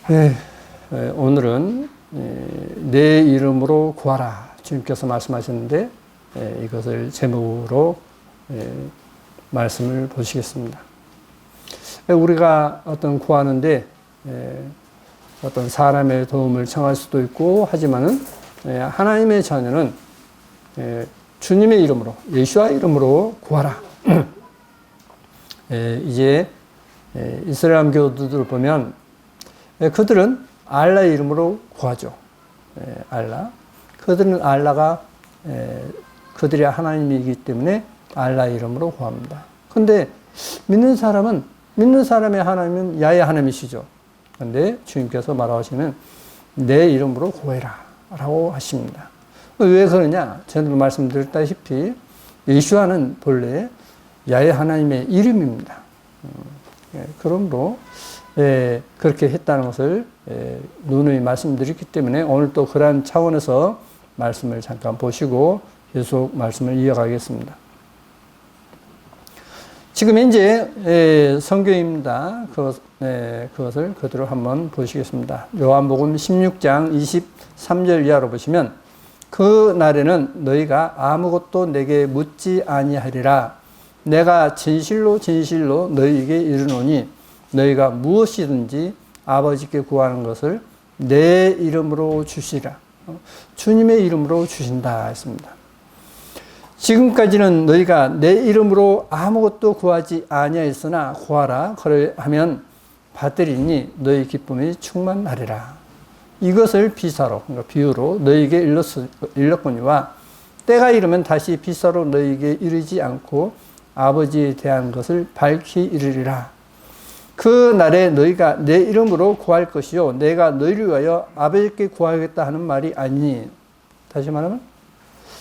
네, 오늘은 내 이름으로 구하라 주님께서 말씀하셨는데 이것을 제목으로 말씀을 보시겠습니다. 우리가 어떤 구하는데 어떤 사람의 도움을 청할 수도 있고 하지만은 하나님의 자녀는 주님의 이름으로 예수와 이름으로 구하라. 이제 이스라엘 교도들을 보면 그들은 알라의 이름으로 구하죠. 알라. 그들은 알라가 그들의 하나님이기 때문에 알라의 이름으로 구합니다. 근데 믿는 사람의 하나님은 야훼 하나님이시죠. 근데 주님께서 말하시면 내 이름으로 구해라 라고 하십니다. 왜 그러냐? 전에도 말씀드렸다시피 예수와는 본래 야훼 하나님의 이름입니다. 그러므로 그렇게 했다는 것을 누누이 말씀드렸기 때문에 오늘 또 그러한 차원에서 말씀을 잠깐 보시고 계속 말씀을 이어가겠습니다. 지금 현재 성경입니다. 그것을 그대로 한번 보시겠습니다. 요한복음 16장 23절 이하로 보시면 그 날에는 너희가 아무것도 내게 묻지 아니하리라. 내가 진실로 진실로 너희에게 이르노니 너희가 무엇이든지 아버지께 구하는 것을 내 이름으로 주시라. 주님의 이름으로 주신다 했습니다. 지금까지는 너희가 내 이름으로 아무것도 구하지 아니하였으나 구하라 그러하면 받으리니 너희 기쁨이 충만하리라. 이것을 비사로 그러니까 비유로 너희에게 일렀거니와 때가 이르면 다시 비사로 너희에게 이르지 않고 아버지에 대한 것을 밝히 이르리라. 그 날에 너희가 내 이름으로 구할 것이요 내가 너희를 위하여 아버지께 구하겠다 하는 말이 아니니. 다시 말하면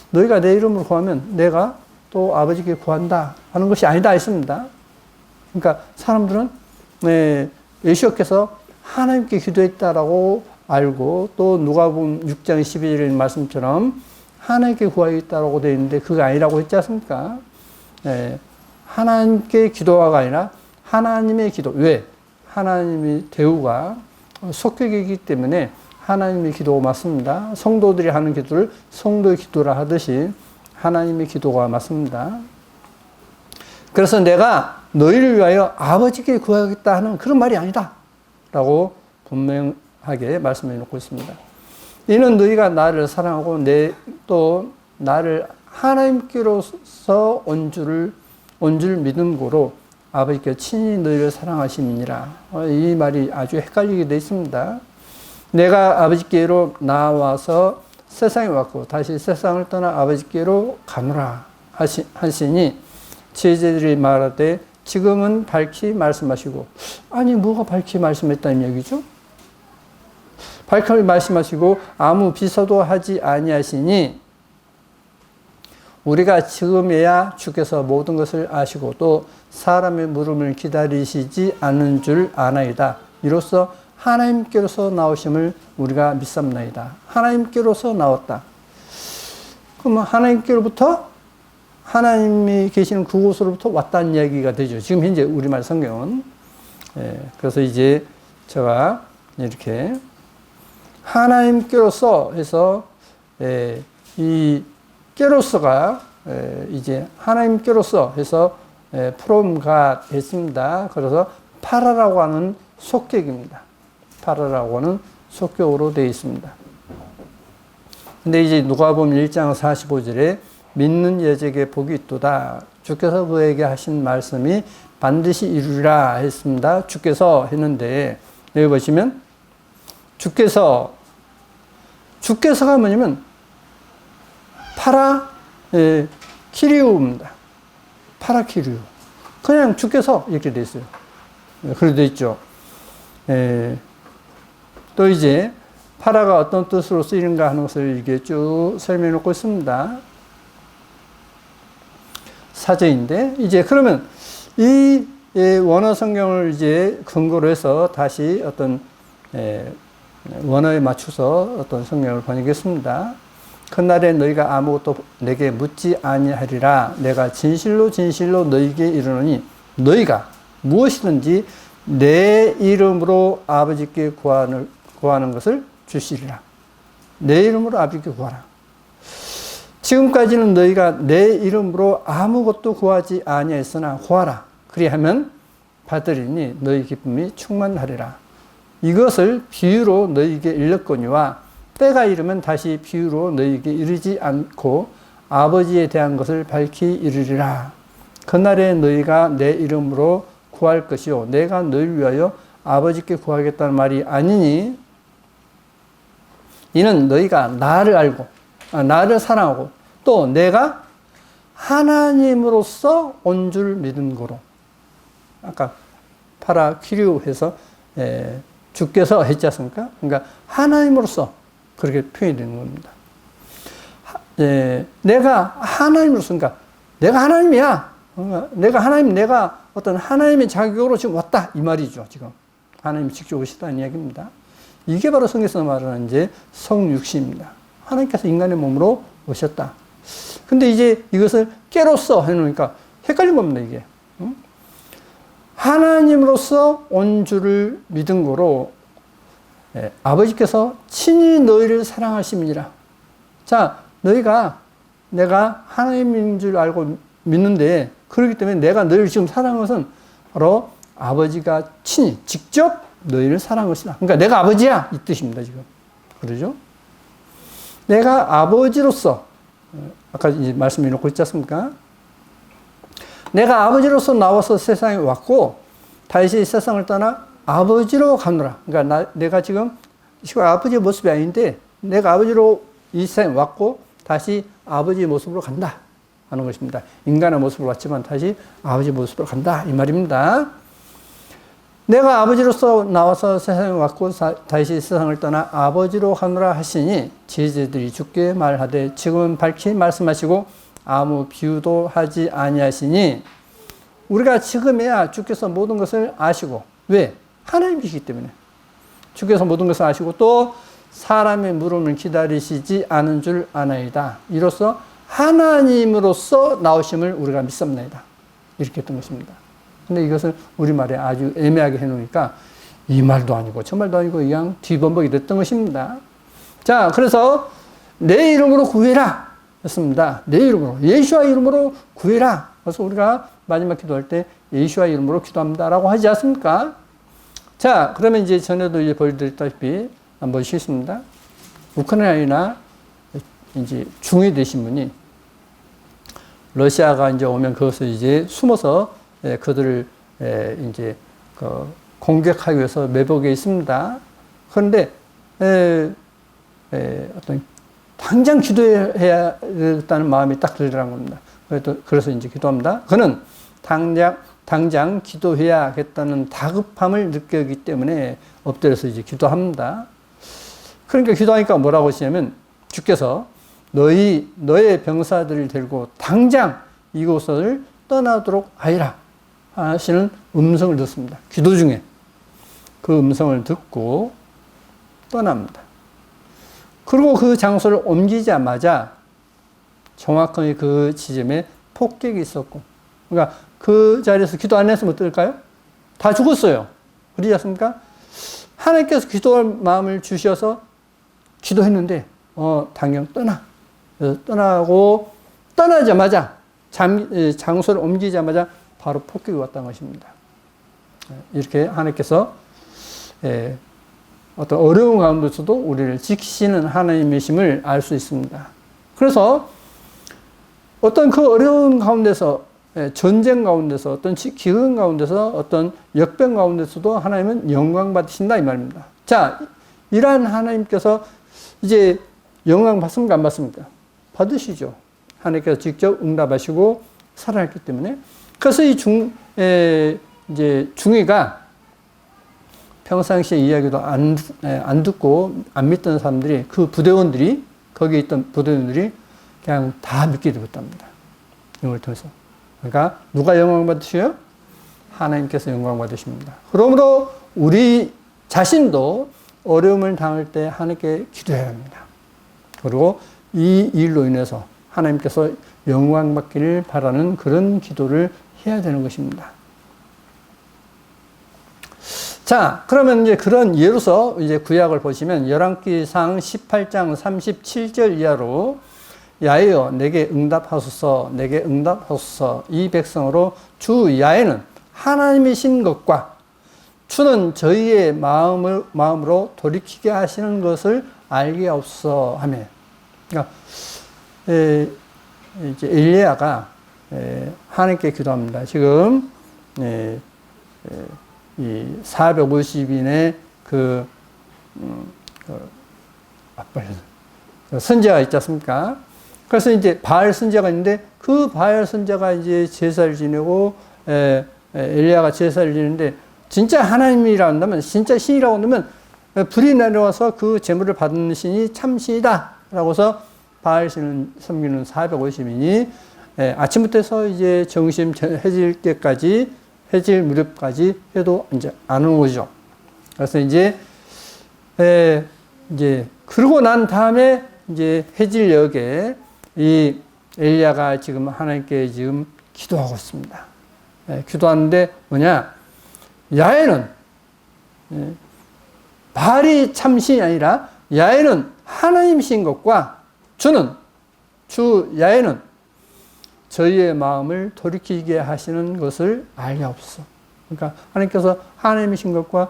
너희가 내 이름으로 구하면 내가 또 아버지께 구한다 하는 것이 아니다 했습니다. 그러니까 사람들은 예수께서 하나님께 기도했다라고 알고 또 누가복음 6장 12절 말씀처럼 하나님께 구하겠다라고 되어 있는데 그거 아니라고 했지 않습니까? 하나님께 기도가 아니라 하나님의 기도. 왜? 하나님의 대우가 속격이기 때문에 하나님의 기도가 맞습니다. 성도들이 하는 기도를 성도의 기도라 하듯이 하나님의 기도가 맞습니다. 그래서 내가 너희를 위하여 아버지께 구하겠다 하는 그런 말이 아니다 라고 분명하게 말씀해 놓고 있습니다. 이는 너희가 나를 사랑하고 또 나를 하나님께로서 온 줄 믿은 고로 아버지께 친히 너희를 사랑하심이니라. 이 말이 아주 헷갈리게 되어 있습니다. 내가 아버지께로 나와서 세상에 왔고 다시 세상을 떠나 아버지께로 가노라 하시니 제자들이 말하되 지금은 밝히 말씀하시고. 아니 뭐가 밝히 말씀했다는 얘기죠? 밝히 말씀하시고 아무 비서도 하지 아니하시니 우리가 지금에야 주께서 모든 것을 아시고 또 사람의 물음을 기다리시지 않는 줄 아나이다. 이로써 하나님께로서 나오심을 우리가 믿삼나이다. 하나님께로서 나왔다. 그러면 하나님께로부터 하나님이 계시는 그곳으로부터 왔다는 이야기가 되죠. 지금 현재 우리말 성경은. 그래서 이제 제가 이렇게 하나님께로서 해서 이 깨로서가 이제 하나님께로서 해서 from God 했습니다. 그래서 파라라고 하는 속격입니다. 파라라고 하는 속격으로 되어 있습니다. 근데 이제 누가복음 1장 45절에 믿는 여자에게 복이 있도다. 주께서 그에게 하신 말씀이 반드시 이루리라 했습니다. 주께서 했는데 여기 보시면 주께서가 뭐냐면 파라키리우입니다. 파라키리우. 그냥 주께서 이렇게 되어 있어요. 그렇게 되어 있죠. 또 이제 파라가 어떤 뜻으로 쓰이는가 하는 것을 이렇게 쭉 설명해 놓고 있습니다. 사제인데 이제 그러면 이 원어 성경을 이제 근거로 해서 다시 어떤 원어에 맞춰서 어떤 성경을 번역했습니다. 그날에 너희가 아무것도 내게 묻지 아니하리라. 내가 진실로 진실로 너희에게 이르노니 너희가 무엇이든지 내 이름으로 아버지께 구하는 것을 주시리라. 내 이름으로 아버지께 구하라. 지금까지는 너희가 내 이름으로 아무것도 구하지 아니하였으나 구하라. 그리하면 받으리니 너희 기쁨이 충만하리라. 이것을 비유로 너희에게 일렀거니와 때가 이르면 다시 비유로 너희에게 이르지 않고 아버지에 대한 것을 밝히 이르리라. 그날에 너희가 내 이름으로 구할 것이요 내가 너희를 위하여 아버지께 구하겠다는 말이 아니니 이는 너희가 나를 알고 나를 사랑하고 또 내가 하나님으로서 온 줄 믿은 거로. 아까 파라퀴리오해서 주께서 했지 않습니까? 그러니까 하나님으로서 그렇게 표현이 되는 겁니다. 내가 하나님으로서, 그러니까 내가 하나님이야. 내가 하나님, 내가 어떤 하나님의 자격으로 지금 왔다. 이 말이죠, 지금. 하나님이 직접 오시다는 이야기입니다. 이게 바로 성경에서 말하는 이제 성육신입니다. 하나님께서 인간의 몸으로 오셨다. 근데 이제 이것을 깨로써 해놓으니까 헷갈린 겁니다, 이게. 하나님으로서 온 줄을 믿은 거로 아버지께서 친히 너희를 사랑하심이니라. 자, 너희가 내가 하나님인 줄 알고 믿는데 그렇기 때문에 내가 너희를 지금 사랑한 것은 바로 아버지가 친히 직접 너희를 사랑한 것이다. 그러니까 내가 아버지야 이 뜻입니다, 지금. 그러죠? 내가 아버지로서 아까 이제 말씀해놓고 있지 않습니까? 내가 아버지로서 나와서 세상에 왔고 다시 세상을 떠나 아버지로 가노라. 그러니까 내가 지금 아버지의 모습이 아닌데 내가 아버지로 이 세상에 왔고 다시 아버지의 모습으로 간다 하는 것입니다. 인간의 모습으로 왔지만 다시 아버지의 모습으로 간다 이 말입니다. 내가 아버지로서 나와서 세상에 왔고 다시 세상을 떠나 아버지로 가노라 하시니 제자들이 주께 말하되 지금은 밝히 말씀하시고 아무 비유도 하지 아니하시니 우리가 지금에야 주께서 모든 것을 아시고 왜? 하나님이시기 때문에 주께서 모든 것을 아시고 또 사람의 물음을 기다리시지 않은 줄 아나이다. 이로써 하나님으로서 나오심을 우리가 믿습니다. 이렇게 했던 것입니다. 근데 이것을 우리말에 아주 애매하게 해놓으니까 이 말도 아니고 저 말도 아니고 그냥 뒤범벅이 됐던 것입니다. 자, 그래서 내 이름으로 구해라 했습니다. 내 이름으로, 예수와 이름으로 구해라. 그래서 우리가 마지막 기도할 때 예수와 이름으로 기도합니다라고 하지 않습니까? 자, 그러면 이제 전에도 이제 보여드렸다시피 한번 보시겠습니다. 우크라이나 이제 중위 되신 분이 러시아가 이제 오면 그것을 이제 숨어서 그들을 이제 공격하기 위해서 매복에 있습니다. 그런데 어떤 당장 기도해야 되겠다는 마음이 딱 들더란 겁니다. 그래서 이제 기도합니다. 그는 당장 기도해야겠다는 다급함을 느끼기 때문에 엎드려서 이제 기도합니다. 그러니까 기도하니까 뭐라고 하시냐면 주께서 너의 병사들을 데리고 당장 이곳을 떠나도록 하리라 하시는 음성을 듣습니다. 기도 중에 그 음성을 듣고 떠납니다. 그리고 그 장소를 옮기자마자 정확하게 그 지점에 폭격이 있었고, 그러니까 그 자리에서 기도 안 했으면 어떨까요? 다 죽었어요. 그러지 않습니까? 하나님께서 기도할 마음을 주셔서 기도했는데, 당장 떠나고, 떠나자마자, 장소를 옮기자마자 바로 폭격이 왔다는 것입니다. 이렇게 하나님께서, 어떤 어려운 가운데서도 우리를 지키시는 하나님이심을 알 수 있습니다. 그래서 어떤 그 어려운 가운데서, 전쟁 가운데서, 어떤 기근 가운데서, 어떤 역병 가운데서도 하나님은 영광 받으신다 이 말입니다. 자, 이러한 하나님께서 이제 영광 받습니까? 안 받습니까? 받으시죠. 하나님께서 직접 응답하시고 살아났기 때문에. 그래서 이제 중위가 평상시에 이야기도 안 듣고 안 믿던 사람들이, 그 부대원들이, 거기에 있던 부대원들이 그냥 다 믿게 되었답니다. 이걸 통해서. 그러니까 누가 영광 받으시요? 하나님께서 영광 받으십니다. 그러므로 우리 자신도 어려움을 당할 때 하나님께 기도해야 합니다. 그리고 이 일로 인해서 하나님께서 영광 받기를 바라는 그런 기도를 해야 되는 것입니다. 자, 그러면 이제 그런 예로서 이제 구약을 보시면 열왕기상 18장 37절 이하로 야훼여 내게 응답하소서 내게 응답하소서 이 백성으로 주 야훼는 하나님이신 것과 주는 저희의 마음으로 돌이키게 하시는 것을 알게 없어 하며. 그러니까 이제 엘리야가 하나님께 기도합니다. 지금 이 450인의 그 선지자가 있지 않습니까? 그래서 이제 바알 선지자가 있는데 그 바알 선지자가 이제 제사를 지내고 엘리야가 제사를 지내는데 진짜 하나님이라 한다면 진짜 신이라고 한다면 불이 내려와서 그 제물을 받는 신이 참 신이다 라고서 바알 신을 섬기는 450인이 아침부터 해서 이제 정심 해질 때까지 해질 무렵까지 해도 이제 안 오죠. 그래서 이제 그러고 난 다음에 이제 해질녘에 이 엘리야가 지금 하나님께 지금 기도하고 있습니다. 기도하는데 뭐냐? 야훼는 바알이 참신이 아니라 야훼는 하나님이신 것과 주 야훼는 저희의 마음을 돌이키게 하시는 것을 알리옵소서. 그러니까 하나님께서 하나님이신 것과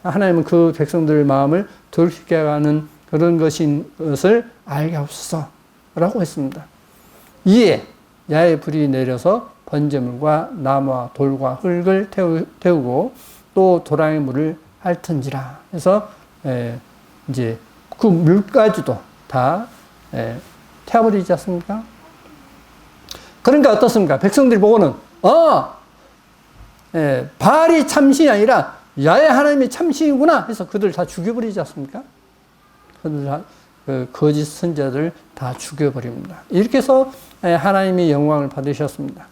하나님은 그 백성들의 마음을 돌이키게 하는 그런 것인 것을 알게 없소서 라고 했습니다. 이에 야훼의 불이 내려서 번제물과 나무와 돌과 흙을 태우고 또 도랑의 물을 핥은지라. 그래서 이제 그 물까지도 다 태워버리지 않습니까? 그러니까 어떻습니까? 백성들이 보고는 바알이 참신이 아니라 야훼 하나님이 참신이구나 해서 그들 다 죽여버리지 않습니까? 그들 다 거짓 선지자들 다 죽여버립니다. 이렇게 해서 하나님이 영광을 받으셨습니다.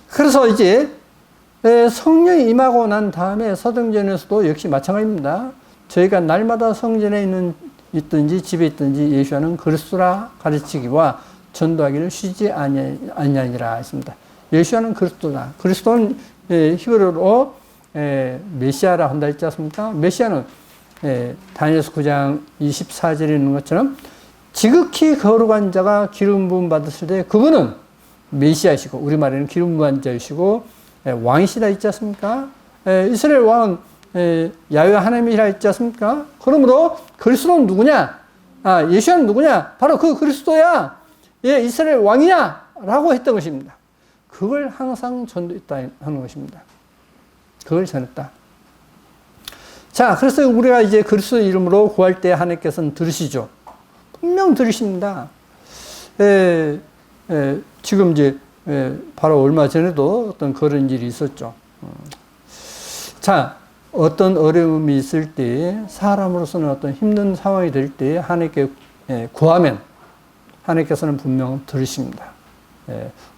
그래서 이제 성령이 임하고 난 다음에 사도행전에서도 역시 마찬가지입니다. 저희가 날마다 성전에 있든지 집에 있든지 예수와는 그리스도라 가르치기와 전도하기를 쉬지 아니하니라 했습니다. 예수와는 그리스도다. 그리스도는 히브리어로 메시아라 한다 했지 않습니까? 메시아는 다니엘서 9장 24절에 있는 것처럼 지극히 거룩한 자가 기름 부음 받았을 때 그분은 메시아시고 우리말에는 기름 부은 자이시고 왕이시라 했지 않습니까? 이스라엘 왕은 야훼 하나님이라 했지 않습니까? 그러므로 그리스도는 누구냐? 예수는 누구냐? 바로 그 그리스도야. 이스라엘 왕이야 라고 했던 것입니다. 그걸 항상 전도했다 하는 것입니다. 그걸 전했다. 자, 그래서 우리가 이제 그리스도 이름으로 구할 때 하나님께서는 들으시죠. 분명 들으십니다. 지금 이제 바로 얼마 전에도 어떤 그런 일이 있었죠. 자, 어떤 어려움이 있을 때 사람으로서는 어떤 힘든 상황이 될 때 하나님께 구하면 하나님께서는 분명 들으십니다.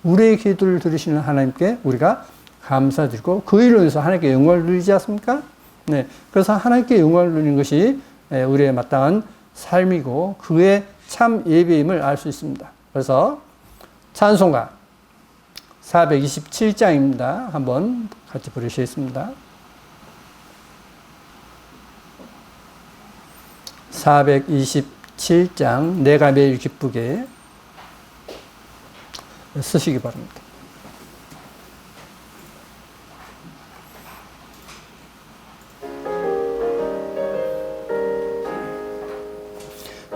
우리의 기도를 들으시는 하나님께 우리가 감사드리고 그 일로 인해서 하나님께 영광을 누리지 않습니까? 네, 그래서 하나님께 영광을 누리는 것이 우리의 마땅한 삶이고 그의 참 예배임을 알 수 있습니다. 그래서 찬송가 427장입니다. 한번 같이 부르시겠습니다. 427장 내가 매일 기쁘게 쓰시기 바랍니다.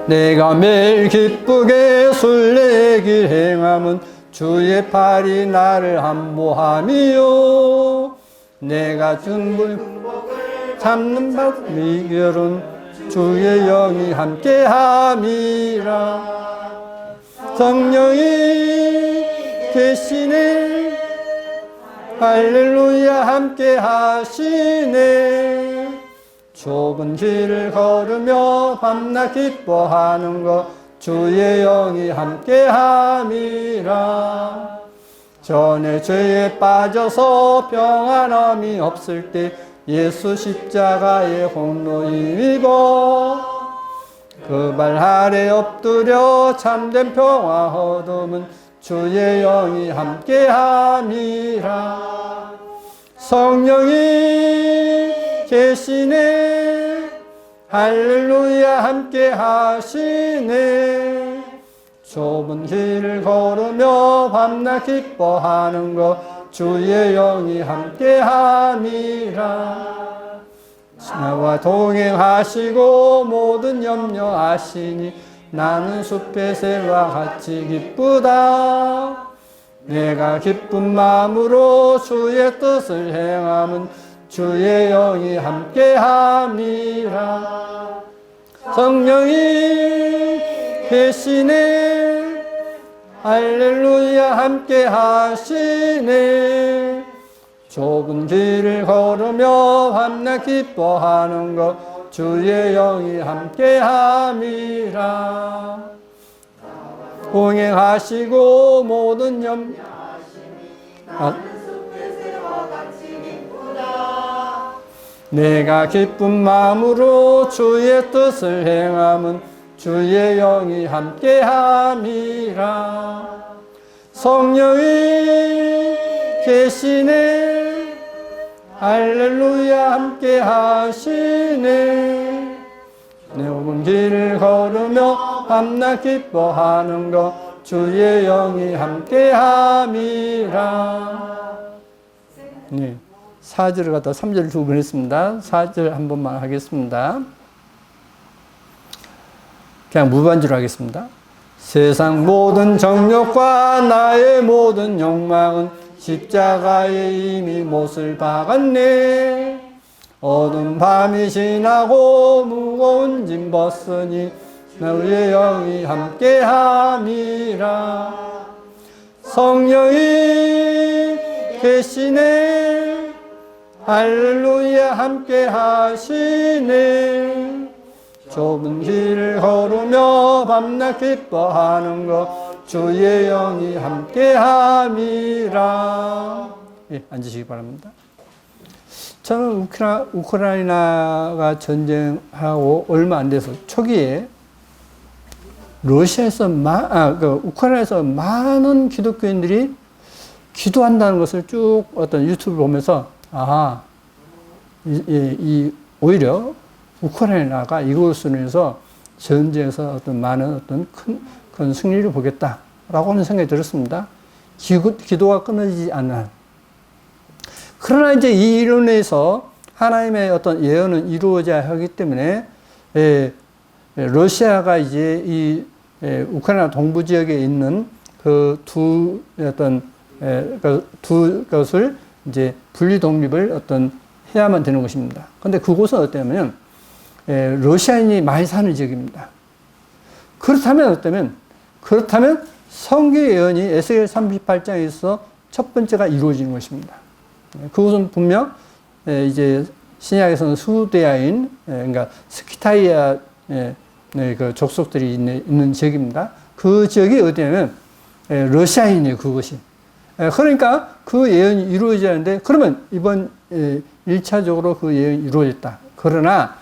내가 매일 기쁘게 술래길 행함은 주의 팔이 나를 함보함이요 내가 준 복을 잡는 바위 결은 주의 영이 함께함이라 성령이 계시네 할렐루야 함께하시네 좁은 길을 걸으며 밤낮 기뻐하는 것 주의 영이 함께함이라 전에 죄에 빠져서 평안함이 없을 때 예수 십자가의 홈로 입고 그 발 아래 엎드려 참된 평화 얻음은 주의 영이 함께함이라 성령이 계시네. 할렐루야 함께 하시네. 좁은 길을 걸으며 밤낮 기뻐하는 것 주의 영이 함께 함이라. 나와 동행하시고 모든 염려 아시니 나는 숲의 새와 같이 기쁘다. 내가 기쁜 마음으로 주의 뜻을 행함은 주의 영이 함께 함이라. 성령이 계시네. 할렐루야 함께 하시네. 좁은 길을 걸으며 밤낮 기뻐하는 것 주의 영이 함께 함이라. 동행하시고 모든 내가 기쁜 마음으로 주의 뜻을 행함은 주의 영이 함께 함이라. 성령이 계시네. 할렐루야 함께 하시네. 좁은 길을 걸으며 밤낮 기뻐하는 것 주의 영이 함께 함이라. 네. 4절을 갖다 3절을 두 번 했습니다. 4절 한 번만 하겠습니다. 그냥 무반주로 하겠습니다. 세상 모든 정욕과 나의 모든 욕망은 십자가에 이미 못을 박았네. 어두운 밤이 지나고 무거운 짐 벗으니 너의 영이 함께 함이라. 성령이 계시네. 할렐루야 함께 하시네. 좁은 길을 걸으며 밤낮 기뻐하는 것 주의 영이 함께 함이라. 예, 앉으시기 바랍니다. 저는 우크라이나가 전쟁하고 얼마 안 돼서 초기에 러시아에서 우크라이나에서 많은 기독교인들이 기도한다는 것을 쭉 어떤 유튜브를 보면서 오히려 우크라이나가 이것으로 인해서 전쟁에서 어떤 많은 어떤 큰 승리를 보겠다라고 하는 생각이 들었습니다. 기도가 끊어지지 않는. 그러나 이제 이 이론에서 하나님의 어떤 예언은 이루어져야 하기 때문에 러시아가 이제 이 우크라이나 동부 지역에 있는 그 두 것을 이제 분리 독립을 어떤 해야만 되는 것입니다. 그런데 그곳은 어떠냐면 러시아인이 많이 사는 지역입니다. 그렇다면 성경 예언이 에스겔 38장에서 첫 번째가 이루어지는 것입니다. 그것은 분명 이제 신약에서는 수데아인, 그러니까 스키타이아 그 족속들이 있는 지역입니다. 그 지역이 어디냐면 러시아인이에요. 그것이. 그러니까 그 예언이 이루어져야 하는데, 그러면 이번 1차적으로 그 예언이 이루어졌다. 그러나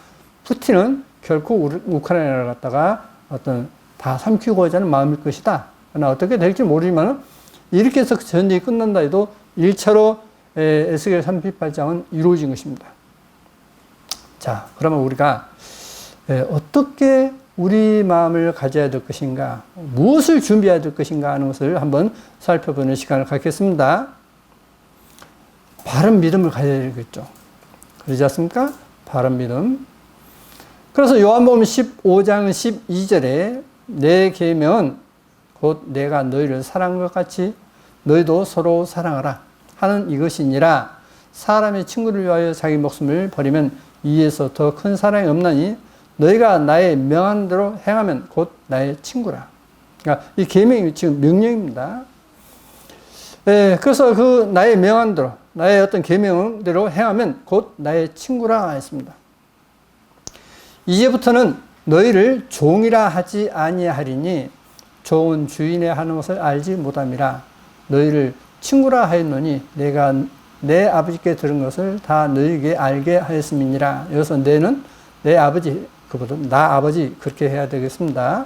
푸틴은 결코 우크라이나를 갖다가 어떤 다 삼키고자 하는 마음일 것이다. 그러나 어떻게 될지 모르지만 이렇게 해서 전쟁이 끝난다 해도 1차로 에스겔 38장은 이루어진 것입니다. 자, 그러면 우리가 어떻게 우리 마음을 가져야 될 것인가, 무엇을 준비해야 될 것인가 하는 것을 한번 살펴보는 시간을 갖겠습니다. 바른 믿음을 가져야 되겠죠. 그러지 않습니까? 바른 믿음. 그래서 요한복음 15장 12절에 내 계명은 곧 내가 너희를 사랑한 것 같이 너희도 서로 사랑하라 하는 이것이니라. 사람의 친구를 위하여 자기 목숨을 버리면 이에서 더 큰 사랑이 없나니 너희가 나의 명한 대로 행하면 곧 나의 친구라. 그러니까 이 계명이 지금 명령입니다. 그래서 그 나의 명한 대로, 나의 어떤 계명대로 행하면 곧 나의 친구라 했습니다. 이제부터는 너희를 종이라 하지 아니하리니 종은 주인의 하는 것을 알지 못함이라. 너희를 친구라 하였노니 내가 내 아버지께 들은 것을 다 너희에게 알게 하였음이니라. 여기서 내는 내 아버지, 그보다 나 아버지 그렇게 해야 되겠습니다.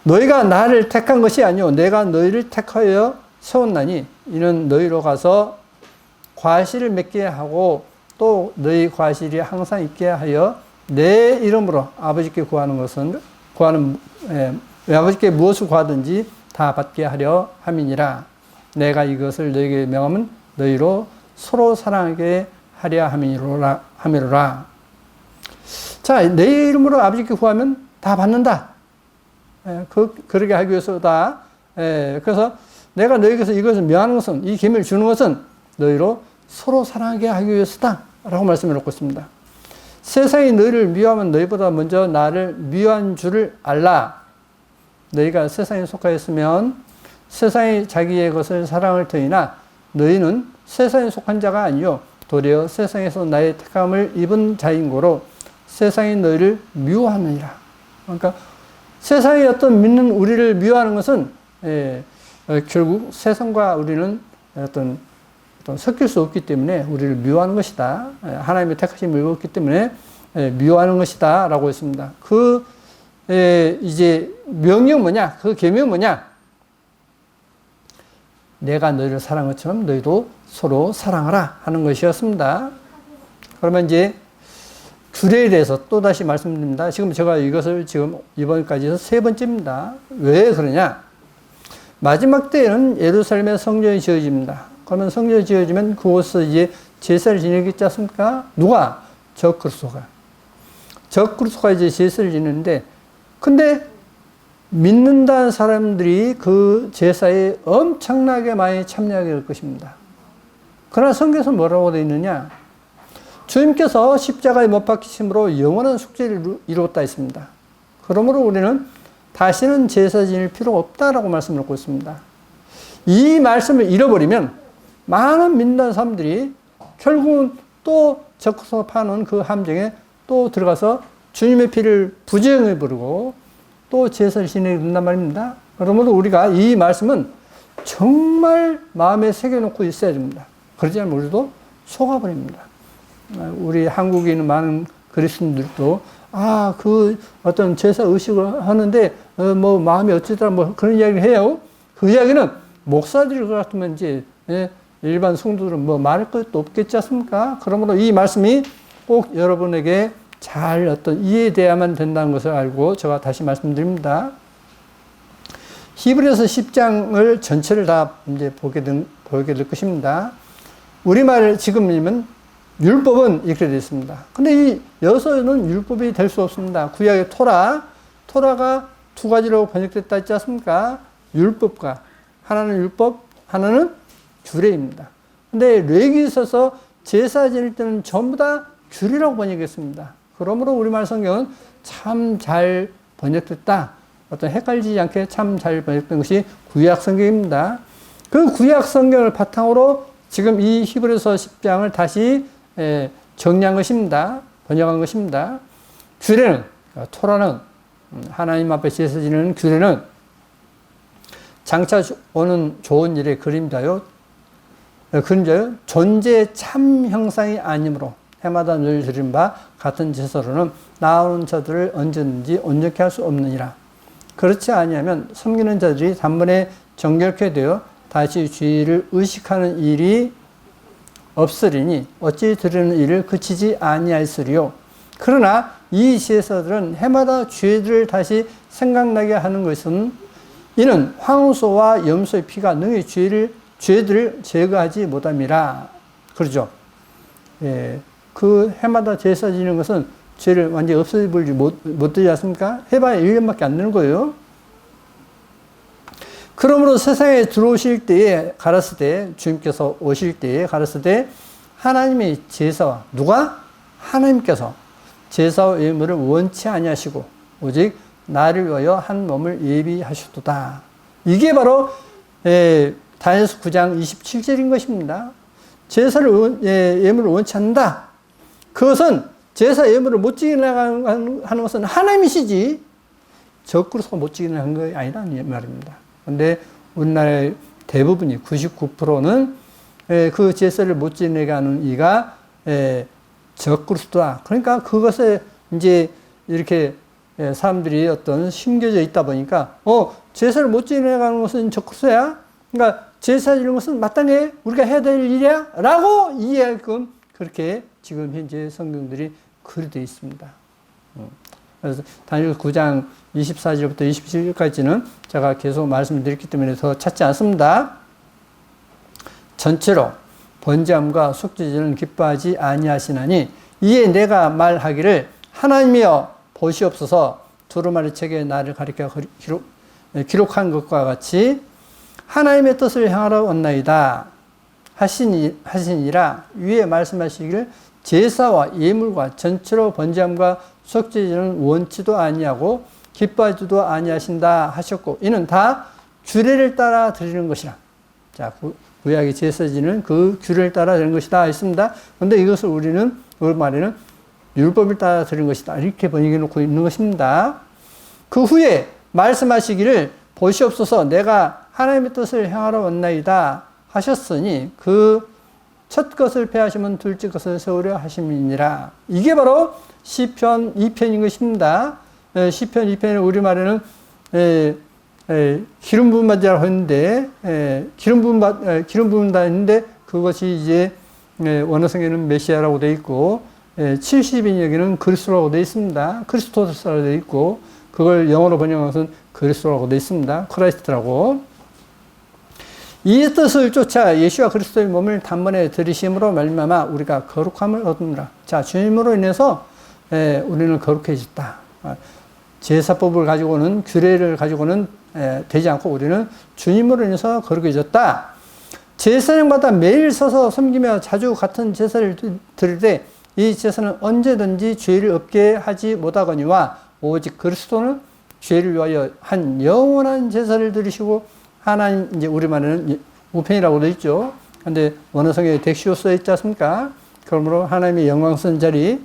너희가 나를 택한 것이 아니오 내가 너희를 택하여 세웠나니 이는 너희로 가서 과실을 맺게 하고 또 너희 과실이 항상 있게 하여 내 이름으로 아버지께 아버지께 무엇을 구하든지 다 받게 하려 함이니라. 내가 이것을 너희에게 명하면 너희로 서로 사랑하게 하려 함이로라. 자, 내 이름으로 아버지께 구하면 다 받는다. 그러게 하기 위해서다. 그래서 내가 너희에게서 이것을 명하는 것은, 이 계명을 주는 것은 너희로 서로 사랑하게 하기 위해서다. 라고 말씀을 놓고 있습니다. 세상이 너희를 미워하면 너희보다 먼저 나를 미워한 줄을 알라. 너희가 세상에 속하였으면 세상이 자기의 것을 사랑할 터이나 너희는 세상에 속한 자가 아니요 도리어 세상에서 나의 택함을 입은 자인 고로 세상이 너희를 미워하느니라. 그러니까 세상의 어떤 믿는 우리를 미워하는 것은 결국 세상과 우리는 어떤 섞일 수 없기 때문에 우리를 미워하는 것이다. 하나님의 택하심을 입었기 때문에 미워하는 것이다. 라고 했습니다. 이제 명령 뭐냐? 그 계명 뭐냐? 내가 너희를 사랑한 것처럼 너희도 서로 사랑하라 하는 것이었습니다. 그러면 이제 규례에 대해서 또 다시 말씀드립니다. 지금 제가 이것을 지금 이번까지 해서 세 번째입니다. 왜 그러냐? 마지막 때에는 예루살렘에 성전이 지어집니다. 그러면 성전이 지어지면 그곳에서 이제 제사를 지내겠지 않습니까? 누가? 적그리스도가. 적그리스도가 이제 제사를 지내는데, 근데 믿는다는 사람들이 그 제사에 엄청나게 많이 참여하게 될 것입니다. 그러나 성경에서 뭐라고 되어 있느냐? 주님께서 십자가에 못 박히심으로 영원한 속죄를 이루었다 했습니다. 그러므로 우리는 다시는 제사 지낼 필요가 없다라고 말씀을 놓고 있습니다. 이 말씀을 잃어버리면 많은 믿는 사람들이 결국은 또 적그리스도가 파는 그 함정에 또 들어가서 주님의 피를 부정해 버리고 또 제사를 지내게 된단 말입니다. 그러므로 우리가 이 말씀은 정말 마음에 새겨놓고 있어야 됩니다. 그러지 않으면 우리도 속아버립니다. 우리 한국에 있는 많은 그리스도인들도 그 어떤 제사 의식을 하는데 뭐 마음이 어찌더라 뭐 그런 이야기를 해요. 그 이야기는 목사들이 그렇다면 이제 일반 성도들은 뭐 말할 것도 없겠지 않습니까? 그러므로 이 말씀이 꼭 여러분에게 잘 어떤 이해돼야만 된다는 것을 알고 제가 다시 말씀드립니다. 히브리서 10장을 전체를 다 이제 보게 될 것입니다. 우리말 지금이면 율법은 이렇게 되어 있습니다. 근데 이 여기서는 율법이 될 수 없습니다. 구약의 토라가 두 가지로 번역됐다 했지 않습니까? 율법과, 하나는 율법, 하나는 규례입니다. 근데 레위기에 있어서 제사 지낼 때는 전부 다 규례라고 번역했습니다. 그러므로 우리말 성경은 참 잘 번역됐다. 어떤 헷갈리지 않게 참 잘 번역된 것이 구약 성경입니다. 그 구약 성경을 바탕으로 지금 이 히브리서 10장을 다시 정리한 것입니다. 번역한 것입니다. 규례는, 토라는, 하나님 앞에 제사 지내는 규례는 장차 오는 좋은 일의 그림자요, 존재의 참 형상이 아니므로 해마다 늘 드린 바 같은 제사로는 나오는 자들을 언제든지 온전케 할 수 없느니라. 그렇지 아니하면 섬기는 자들이 단번에 정결케 되어 다시 주의를 의식하는 일이 없으리니 어찌 드리는 일을 그치지 아니하였으리요. 그러나 이 제사들은 해마다 죄들을 다시 생각나게 하는 것은 이는 황소와 염소의 피가 능히 죄들을 제거하지 못함이라. 그러죠. 그 해마다 제사 지는 것은 죄를 완전히 없애버리지 못되지 않습니까? 해봐야 1년밖에 안 되는 거예요. 그러므로 세상에 들어오실 때에 가랐을 때, 주님께서 오실 때에 가랐을 때 하나님의 제사와, 누가? 하나님께서 제사와 예물을 원치 아니하시고 오직 나를 위하여 한 몸을 예비하셨도다. 이게 바로 다니엘서 9장 27절인 것입니다. 제사를 예물을 원치 않는다. 그것은 제사 예물을 못 지내가는 것은 하나님이시지 적그리스도가 못 지내는 거 아니다 이 말입니다. 그런데 우리나라의 대부분이 99%는 그 제사를 못 지내게 하는 이가 적그리스도다. 그러니까 그것에 이제 이렇게 사람들이 어떤 심겨져 있다 보니까 제사를 못 지내가는 것은 적그리스도야. 그러니까 제사 지는 것은 마땅히 우리가 해야 될 일이야 라고 이해하게끔 그렇게 지금 현재 성경들이 그리 되어 있습니다. 그래서 다니엘 9장 24절부터 27절까지는 제가 계속 말씀을 드렸기 때문에 더 찾지 않습니다. 전체로 번제함과 속죄제는 기뻐하지 아니하시나니 이에 내가 말하기를 하나님이여 보시옵소서 두루마리 책에 나를 가리켜 기록한 것과 같이 하나님의 뜻을 향하러 왔나이다 하시니라. 위에 말씀하시기를 제사와 예물과 전체로 번제함과 속죄제는 원치도 아니하고 기뻐하지도 아니하신다 하셨고 이는 다 규례를 따라 드리는 것이라. 자, 구약의 제사지는 그 규례를 따라 드리는 것이다 했습니다. 그런데 이것을 우리는 말에는 율법을 따라 드리는 것이다 이렇게 번역해 놓고 있는 것입니다. 그 후에 말씀하시기를 보시옵소서 내가 하나님의 뜻을 향하러 왔나이다 하셨으니 그 첫 것을 패하시면 둘째 것을 세우려 하심이니라. 이게 바로 시편 2편인 것입니다. 시편 2편은 우리말에는 기름 부음 받으라고 했는데 기름 부음 다 했는데 그것이 이제 원어성에는 메시아라고 되어 있고 70인 여기는 그리스도라고 되어 있습니다. 크리스토스라고 되어 있고 그걸 영어로 번역한 것은 그리스도라고 되어 있습니다. 크라이스트라고. 이 뜻을 쫓아 예수와 그리스도의 몸을 단번에 들이심으로 말미암아 우리가 거룩함을 얻느라. 자, 주님으로 인해서 우리는 거룩해졌다. 제사법을 가지고는 규례를 가지고는 되지 않고 우리는 주님으로 인해서 거룩해졌다. 제사장마다 매일 서서 섬기며 자주 같은 제사를 드릴 때 이 제사는 언제든지 죄를 없게 하지 못하거니와 오직 그리스도는 죄를 위하여 한 영원한 제사를 드리시고 하나님, 이제 우리말에는 우편이라고 되어 있죠. 근데 원어성에 덱시오 써 있지 않습니까? 그러므로 하나님의 영광스러운 자리,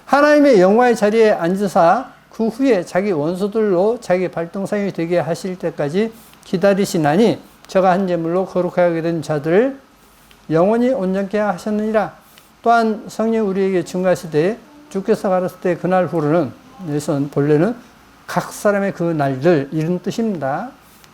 하나님의 영광의 자리에 앉으사 그 후에 자기 원수들로 자기 발등상이 되게 하실 때까지 기다리시나니 저가 한 제물로 거룩하게 된 자들을 영원히 온전케 하셨느니라. 또한 성령 우리에게 증거하시되 주께서 가르칠 때 그날 후로는, 본래는 각 사람의 그 날들 이런 뜻입니다.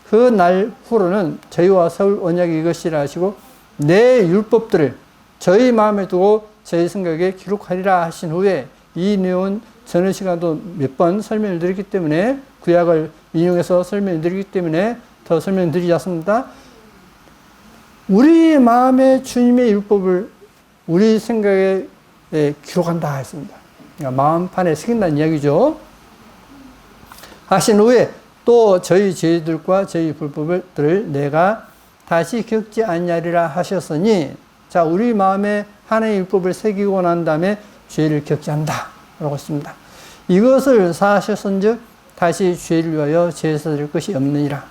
그 날 후로는 저희와 세울 언약이 이것이라 하시고 내 율법들을 저희 마음에 두고 저희 생각에 기록하리라 하신 후에 이 내용은 전에 시간도 몇 번 설명을 드렸기 때문에 구약을 인용해서 설명을 드리기 때문에 더 설명드리지 않습니다. 우리 마음에 주님의 율법을 우리 생각에 기록한다 했습니다. 그러니까 마음판에 새긴다는 이야기죠. 하신 후에 또 저희 죄들과 저희 불법들을 내가 다시 겪지 아니하리라 하셨으니, 자, 우리 마음에 하나님의 율법을 새기고 난 다음에 죄를 겪지 않는다 라고 했습니다. 이것을 사하셨은즉 다시 죄를 위하여 제사 드릴 것이 없느니라.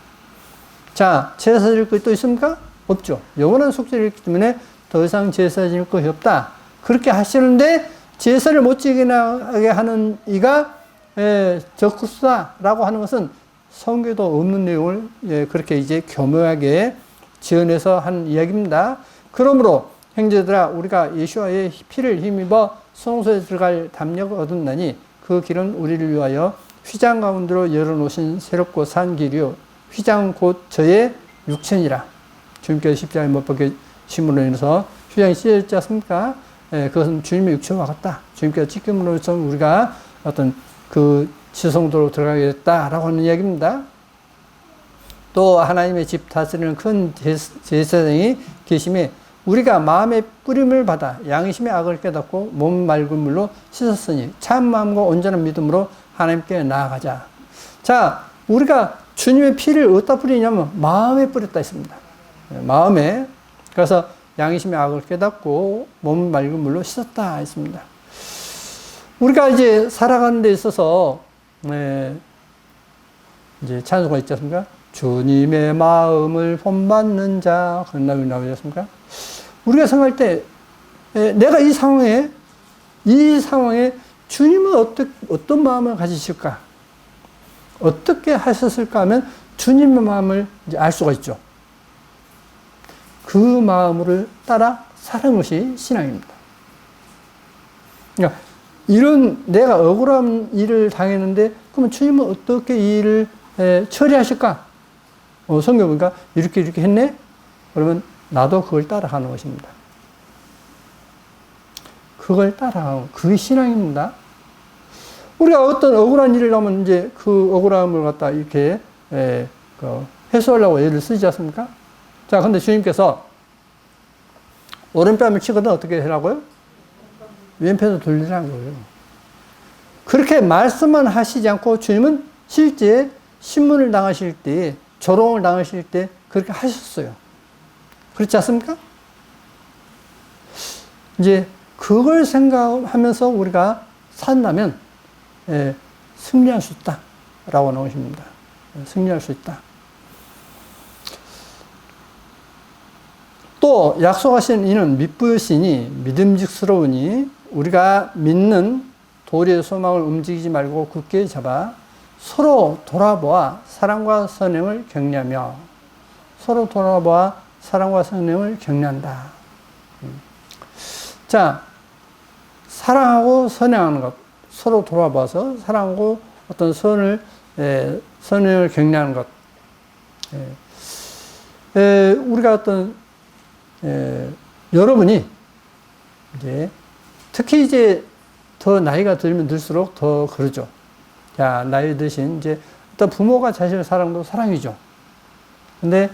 자, 제사 드릴 것이 또 있습니까? 없죠. 영원한 속죄를 했기 때문에 더 이상 제사 드릴 것이 없다. 그렇게 하시는데 제사를 못 지게 하는 이가 적그리스도다라고 하는 것은 성경에도 없는 내용을 그렇게 이제 교묘하게 지어내서 한 이야기입니다. 그러므로 형제들아, 우리가 예수와의 피를 힘입어 성소에 들어갈 담력을 얻었나니 그 길은 우리를 위하여 휘장 가운데로 열어놓으신 새롭고 산 길이요 휘장 곧 저의 육체니라. 주님께서 십자가에 못 박히심으로 인해서 휘장이 찢어졌지 않습니까? 그것은 주님의 육체와 같다. 주님께서 찢김으로써 우리가 어떤 그 지성도로 들어가게 됐다라고 하는 이야기입니다. 또 하나님의 집 다스리는 큰 제사장이 계심에 우리가 마음의 뿌림을 받아 양심의 악을 깨닫고 몸 맑은 물로 씻었으니 참 마음과 온전한 믿음으로 하나님께 나아가자. 자, 우리가 주님의 피를 어디다 뿌리냐면 마음에 뿌렸다 했습니다. 마음에. 그래서 양심의 악을 깨닫고 몸 맑은 물로 씻었다 했습니다. 우리가 이제 살아가는 데 있어서 이제 찬송가 있지 않습니까? 주님의 마음을 본받는 자, 그런 말이 나오지 않습니까? 우리가 생각할 때 내가 이 상황에 주님은 어떤 마음을 가지실까? 어떻게 하셨을까 하면 주님의 마음을 이제 알 수가 있죠. 그 마음을 따라 사는 것이 신앙입니다. 그러니까 이런 내가 억울한 일을 당했는데 그러면 주님은 어떻게 이 일을 처리하실까? 성경 보니까 이렇게 했네? 그러면 나도 그걸 따라가는 것입니다. 그걸 따라가고, 그게 신앙입니다. 우리가 어떤 억울한 일을 하면 이제 그 억울함을 갖다 이렇게, 해소하려고 예를 쓰지 않습니까? 자, 근데 주님께서 오른뺨을 치거든 어떻게 하라고요? 왼편으로 돌리라는 거예요. 그렇게 말씀만 하시지 않고 주님은 실제 신문을 당하실 때, 조롱을 당하실 때 그렇게 하셨어요. 그렇지 않습니까? 이제 그걸 생각하면서 우리가 산다면 승리할 수 있다라고 나오십니다. 승리할 수 있다. 또 약속하신 이는 믿부시니 믿음직스러우니 우리가 믿는 도리의 소망을 움직이지 말고 굳게 잡아 서로 돌아보아 사랑과 선행을 격려하며 서로 돌아보아 사랑과 선행을 격려한다. 자, 사랑하고 선행하는 것, 서로 돌아봐서 사랑하고 어떤 선행을 격려하는 것. 우리가 어떤 여러분이 이제 특히 이제 더 나이가 들면 들수록 더 그러죠. 자, 나이 드신 이제 어떤 부모가 자신의 사랑도 사랑이죠. 근데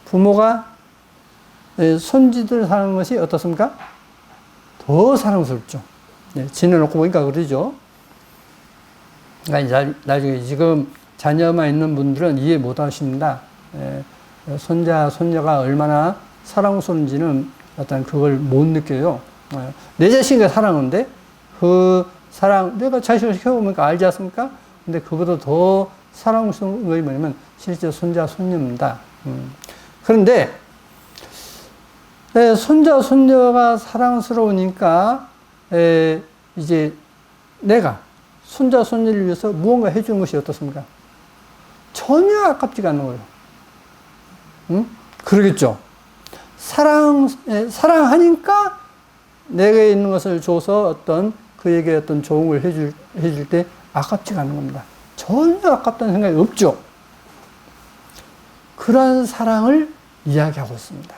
부모가 손지들 사랑하는 것이 어떻습니까? 더 사랑스럽죠. 지내놓고 보니까 그러죠. 그러니까 나중에 지금 자녀만 있는 분들은 이해 못 하십니다. 손자, 손녀가 얼마나 사랑스러운지는 어떤 그걸 못 느껴요. 내 자신이 사랑하는데 그 사랑, 내가 자식을 키워보니까 알지 않습니까? 근데 그보다 더 사랑스러운 것이 뭐냐면 실제 손자, 손녀입니다. 그런데 손자, 손녀가 사랑스러우니까 이제 내가 손자, 손녀를 위해서 무언가 해주는 것이 어떻습니까? 전혀 아깝지가 않는 거예요. 응? 그러겠죠. 사랑하니까 내게 있는 것을 줘서 어떤 그에게 어떤 좋은 걸 해줄 때 아깝지가 않은 겁니다. 전혀 아깝다는 생각이 없죠. 그러한 사랑을 이야기하고 있습니다.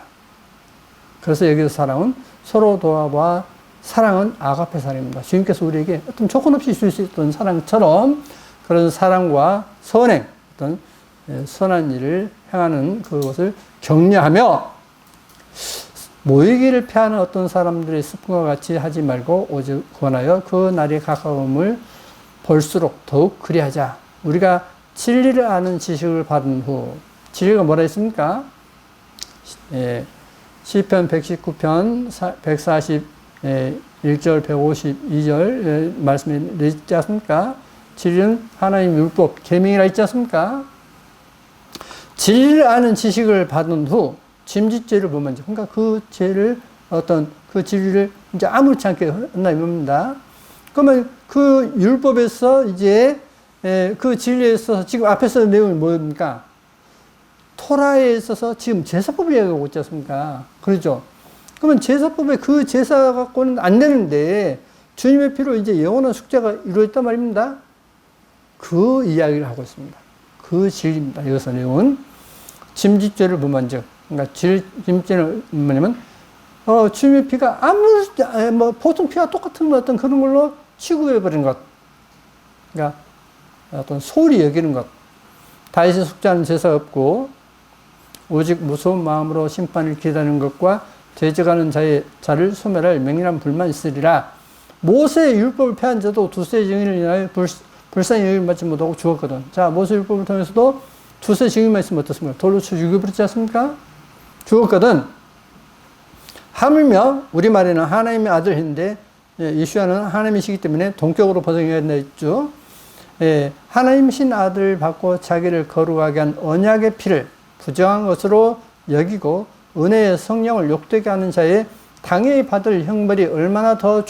그래서 여기서 사랑은 서로 도와봐 사랑은 아가페 사랑입니다. 주님께서 우리에게 어떤 조건 없이 줄 수 있던 사랑처럼 그런 사랑과 선행, 어떤 선한 일을 행하는 그것을 격려하며 모이기를 피하는 어떤 사람들의 습관과 같이 하지 말고 오직 권하여 그 날이 가까움을 볼수록 더욱 그리하자. 우리가 진리를 아는 지식을 받은 후, 진리가 뭐라 했습니까? 시편 119편 141절 152절 말씀에 있지 않습니까? 진리는 하나님 율법 계명이라 있지 않습니까? 진리를 아는 지식을 받은 후 짐짓죄를 보면, 그러니까 그 죄를 어떤 그 진리를 이제 아무렇지 않게 한다 이겁니다. 그러면 그 율법에서 이제 그 진리에 있어서 지금 앞에서 내용이 뭡니까? 토라에 있어서 지금 제사법을 얘기하고 있지 않습니까? 그렇죠? 그러면 제사법에 그 제사 갖고는 안 되는데 주님의 피로 이제 영원한 숙제가 이루어졌단 말입니다. 그 이야기를 하고 있습니다. 그 진리입니다. 여기서 내용은 짐짓죄를 범한즉, 그러니까 짐짓죄는 뭐냐면 주님의 피가 보통 피와 똑같은 어떤 그런 걸로 취급해버린 것, 그러니까 어떤 소홀히 여기는 것, 다윗의 숙제하는 제사가 없고 오직 무서운 마음으로 심판을 기다리는 것과 죄져가는 자를 소멸할 맹렬한 불만 있으리라. 모세의 율법을 폐한 자도 두세 증인을 인하여 불쌍히 여김을 받지 못하고 죽었거든. 자, 모세 율법을 통해서도 두세 증인만 있으면 어떻습니까? 돌로 쳐 죽여버렸지 않습니까? 죽었거든. 하물며 우리말에는 하나님의 아들인데 예수야는 하나님이시기 때문에 동격으로 번역해야 했죠. 하나님이신 아들을 받고 자기를 거룩하게 한 언약의 피를 부정한 것으로 여기고 은혜의 성령을 욕되게 하는 자의 당연히 받을 형벌이 얼마나 더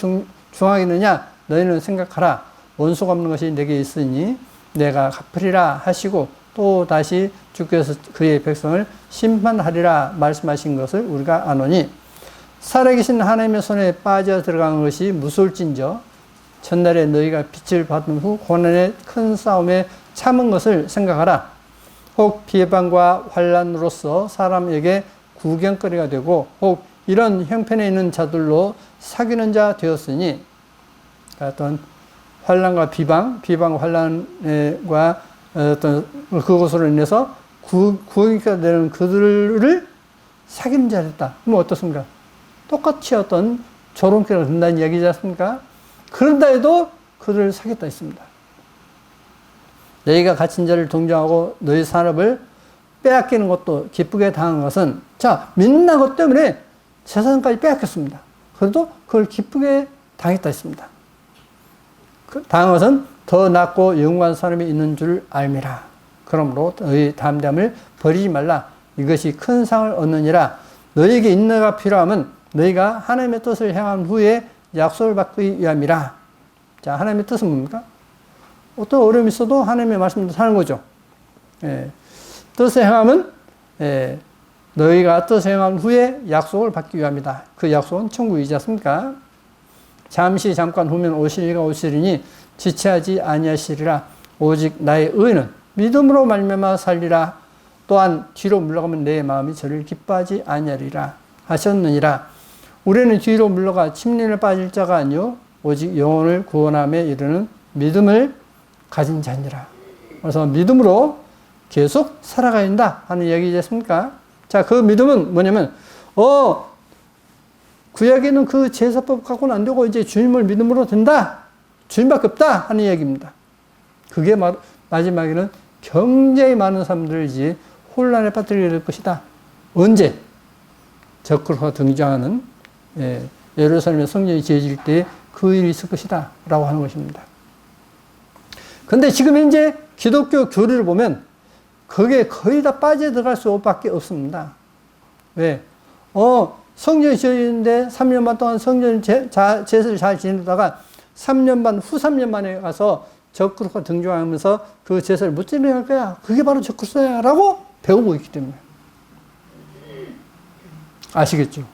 중하겠느냐 너희는 생각하라. 원수가 없는 것이 내게 있으니 내가 갚으리라 하시고 또 다시 주께서 그의 백성을 심판하리라 말씀하신 것을 우리가 아노니 살아계신 하나님의 손에 빠져 들어간 것이 무서울진저 첫날에 너희가 빛을 받은 후 고난의 큰 싸움에 참은 것을 생각하라. 혹 비방과 환난으로서 사람에게 구경거리가 되고 혹 이런 형편에 있는 자들로 사귀는 자 되었으니 어떤 환난과 비방 환난과 어떤 그것으로 인해서 구경거리가 되는 그들을 사귀는 자 됐다. 그럼 어떻습니까? 똑같이 어떤 조롱거리가 된다는 이야기지 않습니까? 그런다 해도 그들을 사귀었다 했습니다. 너희가 갇힌 자를 동정하고 너희 산업을 빼앗기는 것도 기쁘게 당한 것은 믿는 것 때문에 재산까지 빼앗겼습니다. 그래도 그걸 기쁘게 당했다 했습니다. 당한 것은 더 낫고 영원한 사람이 있는 줄 알미라. 그러므로 너희 담대함을 버리지 말라. 이것이 큰 상을 얻느니라. 너희에게 인내가 필요하면 너희가 하나님의 뜻을 행한 후에 약속을 받기 위함이라. 자, 하나님의 뜻은 뭡니까? 어떤 어려움이 있어도 하나님의 말씀대로 사는 거죠. 뜻을 행하면 너희가 뜻을 행한 후에 약속을 받기 위함이다. 그 약속은 천국이지 않습니까? 잠깐 후면 오시리가 오시리니 지체하지 아니하시리라. 오직 나의 의는 믿음으로 말미암아 살리라. 또한 뒤로 물러가면 내 마음이 저를 기뻐하지 아니하리라 하셨느니라. 우리는 뒤로 물러가 침륜에 빠질 자가 아니요 오직 영혼을 구원함에 이르는 믿음을 가진 자니라. 그래서 믿음으로 계속 살아가야 한다 하는 이야기지 않습니까? 자, 그 믿음은 뭐냐면 구약에는 그 제사법 갖고는 안 되고 이제 주님을 믿음으로 된다. 주님밖에 없다 하는 이야기입니다. 그게 마지막에는 굉장히 많은 사람들을 이제 혼란에 빠뜨리게 될 것이다. 언제? 적그리스도가 등장하는 예루살렘의 성전이 지어질 때 그 일이 있을 것이다 라고 하는 것입니다. 근데 지금 현재 기독교 교리를 보면 그게 거의 다 빠져들어갈 수밖에 없습니다. 왜? 성전이 지어지는데 3년 반 동안 성전 제사를 잘 지내다가 3년 반, 후 3년 만에 가서 적그리스도가 등장하면서 그 제사를 못 지내할 거야. 그게 바로 적그리스도야 라고 배우고 있기 때문에. 아시겠죠?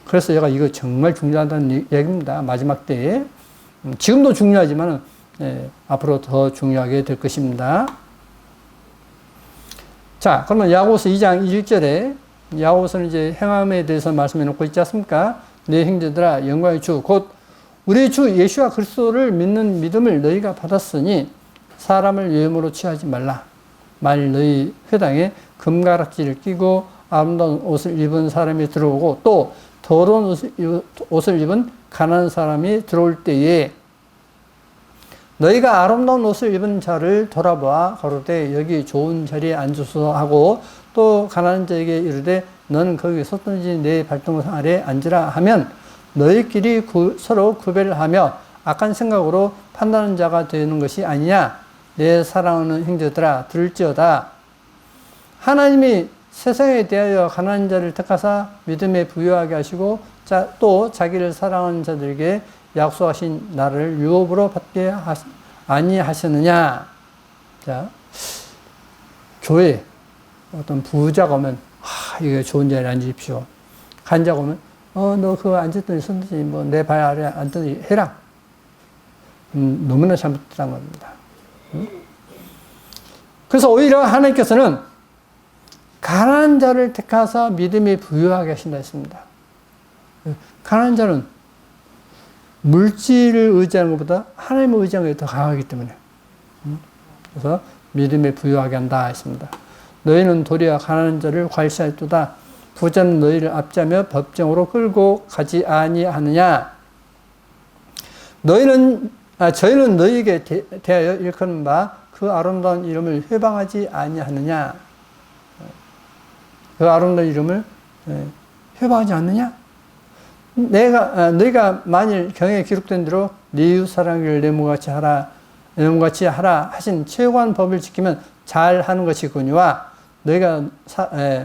그래서 제가 이거 정말 중요하다는 얘기입니다. 마지막 때에. 지금도 중요하지만 앞으로 더 중요하게 될 것입니다. 자, 그러면 야고보서 2장 21절에 야고보서는 이제 행함에 대해서 말씀해 놓고 있지 않습니까? 내 형제들아 영광의 주 곧 우리 주 예수와 그리스도를 믿는 믿음을 너희가 받았으니 사람을 외모로 취하지 말라. 만일 너희 회당에 금가락지를 끼고 아름다운 옷을 입은 사람이 들어오고 또 더러운 옷을 입은 가난한 사람이 들어올 때에 너희가 아름다운 옷을 입은 자를 돌아보아 가로되 여기 좋은 자리에 앉으소서 하고 또 가난한 자에게 이르되 너는 거기 섰든지 내 발등 아래 앉으라 하면 너희끼리 서로 구별을 하며 악한 생각으로 판단하는 자가 되는 것이 아니냐. 내 사랑하는 형제들아 들을지어다. 하나님이 세상에 대하여 가난한 자를 택하사 믿음에 부유하게 하시고 또 자기를 사랑하는 자들에게 약속하신 나를 유업으로 받게 아니하셨느냐. 자, 교회 어떤 부자가 오면 이게 좋은 자리에 앉으십시오. 간 자가 오면 너 그거 앉았더니 손든지 뭐 내 발 아래 앉더니 해라. 너무나 잘못된 겁니다. 그래서 오히려 하나님께서는 가난한 자를 택하사 믿음에 부유하게 하신다 했습니다. 가난한 자는 물질을 의지하는 것보다 하나님을 의지하는 게 더 강하기 때문에 그래서 믿음에 부유하게 한다 했습니다. 너희는 도리어 가난한 자를 괄시하였도다. 부자는 너희를 압제하며 법정으로 끌고 가지 아니하느냐. 저희는 너희에게 대하여 일컫는 바 그 아름다운 이름을 회방하지 아니하느냐. 그 아름다운 이름을 회방하지 않느냐? 너희가 만일 경에 기록된 대로 네 이웃 사랑을 내 몸같이 하라 하신 최고한 법을 지키면 잘 하는 것이거니와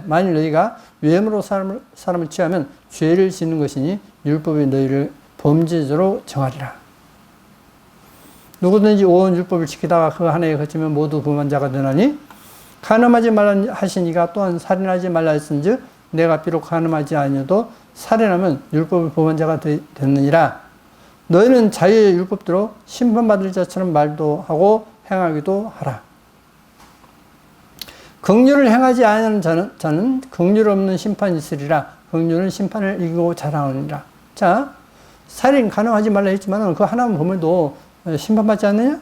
만일 너희가 외모로 사람을 취하면 죄를 짓는 것이니 율법이 너희를 범죄자로 정하리라. 누구든지 온 율법을 지키다가 그 하나에 그치면 모두 범한 자가 되나니 간음하지 말라 하시니가 또한 살인하지 말라 했은즉 내가 비록 간음하지 아니어도 살인하면 율법을 범한 자가 됐느니라. 너희는 자유의 율법대로 심판받을 자처럼 말도 하고 행하기도 하라. 긍휼을 행하지 아니하는 자는 긍휼 없는 심판이 있으리라. 긍휼은 심판을 이기고 자랑하느니라. 자, 살인 간음하지 말라 했지만 그 하나만 보면도 심판받지 않느냐?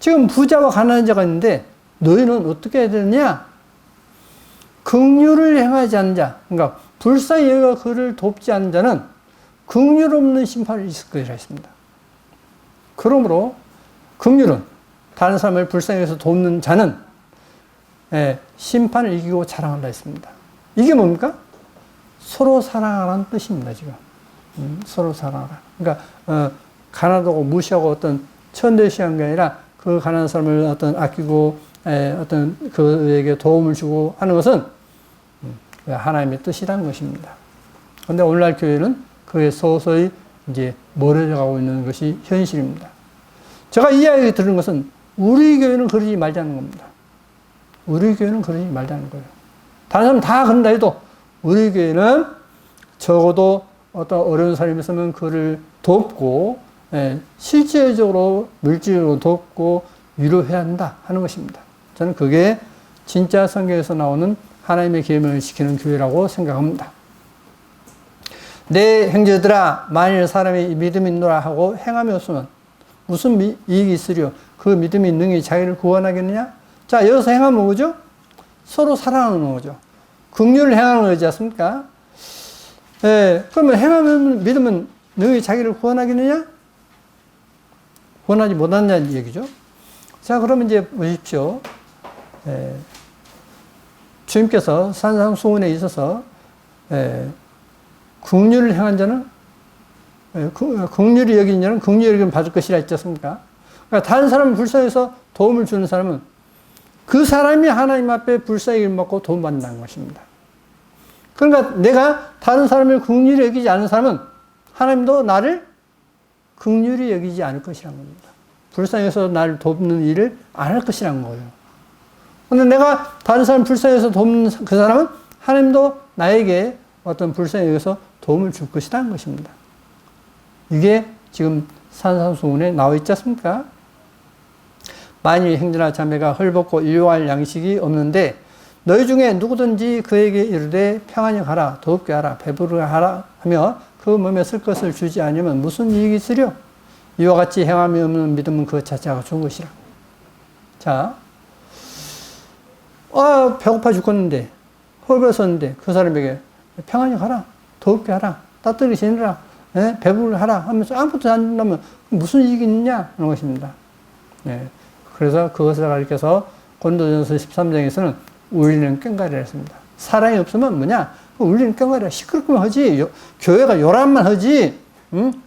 지금 부자와 가난한 자가 있는데 너희는 어떻게 해야 되느냐? 긍휼을 행하지 않는 자, 그러니까 불쌍히 여겨 그를 돕지 않는 자는 긍휼 없는 심판이 있을 것이라 했습니다. 그러므로 긍휼은 다른 사람을 불쌍히 여겨서 돕는 자는 심판을 이기고 자랑한다 했습니다. 이게 뭡니까? 서로 사랑하라는 뜻입니다, 지금. 서로 사랑하라. 그러니까, 가난하고 무시하고 어떤 천대시한 게 아니라 그 가난한 사람을 어떤 아끼고, 어떤 그에게 도움을 주고 하는 것은 하나님의 뜻이라는 것입니다. 그런데 오늘날 교회는 그에 서서히 이제 멀어져 가고 있는 것이 현실입니다. 제가 이 이야기 들은 것은 우리 교회는 그러지 말자는 겁니다. 우리 교회는 그러지 말자는 거예요. 다른 사람 다 그런다 해도 우리 교회는 적어도 어떤 어려운 사람이 있으면 그를 돕고, 실제적으로 물질적으로 돕고 위로해야 한다 하는 것입니다. 저는 그게 진짜 성경에서 나오는 하나님의 계명을 지키는 교회라고 생각합니다. 내 형제들아, 만일 사람이 믿음이 있노라 하고 행함이 없으면 무슨 이익이 있으리요? 그 믿음이 능히 자기를 구원하겠느냐? 자, 여기서 행함은 뭐죠? 서로 사랑하는 거죠. 긍휼을 행하는 거지 않습니까? 그러면 행하면 믿으면 능히 자기를 구원하겠느냐? 구원하지 못한다는 얘기죠. 자, 그러면 이제 보십시오. 주님께서 산상수훈에 있어서 긍휼을 행한 자는 긍휼히 여긴 자는 긍휼히 여김을 받을 것이라 했지 않습니까? 그러니까 다른 사람을 불쌍해서 도움을 주는 사람은 그 사람이 하나님 앞에 불쌍히 여김을 받고 도움받는다는 것입니다. 그러니까 내가 다른 사람을 긍휼히 여기지 않은 사람은 하나님도 나를 긍휼히 여기지 않을 것이라는 겁니다. 불쌍해서 나를 돕는 일을 안 할 것이라는 거예요. 그런데 내가 다른 사람 불쌍해서 돕는 그 사람은 하나님도 나에게 어떤 불쌍히 여기서 도움을 줄 것이라는 것입니다. 이게 지금 산상수훈에 나와 있지 않습니까? 만일 형제나 자매가 헐벗고 일용할 양식이 없는데 너희 중에 누구든지 그에게 이르되 평안히 가라, 더웁게 하라, 배부르게 하라 하며 그 몸에 쓸 것을 주지 않으면 무슨 이익이 있으려? 이와 같이 행함이 없는 믿음은 그 자체가 좋은 것이라. 자, 배고파 죽겠는데, 헐벗었는데 그 사람에게 평안히 가라, 더웁게 하라, 따뜻하게 지내라, 배부르게 하라 하면서 아무것도 안 준다면 무슨 이익이 있느냐 하는 것입니다. 그래서 그것을 가리켜서 고린도전서 13장에서는 울리는 꽹과리라 했습니다. 사랑이 없으면 뭐냐? 울리는 꽹과리라. 시끄럽기만 하지. 교회가 요란만 하지.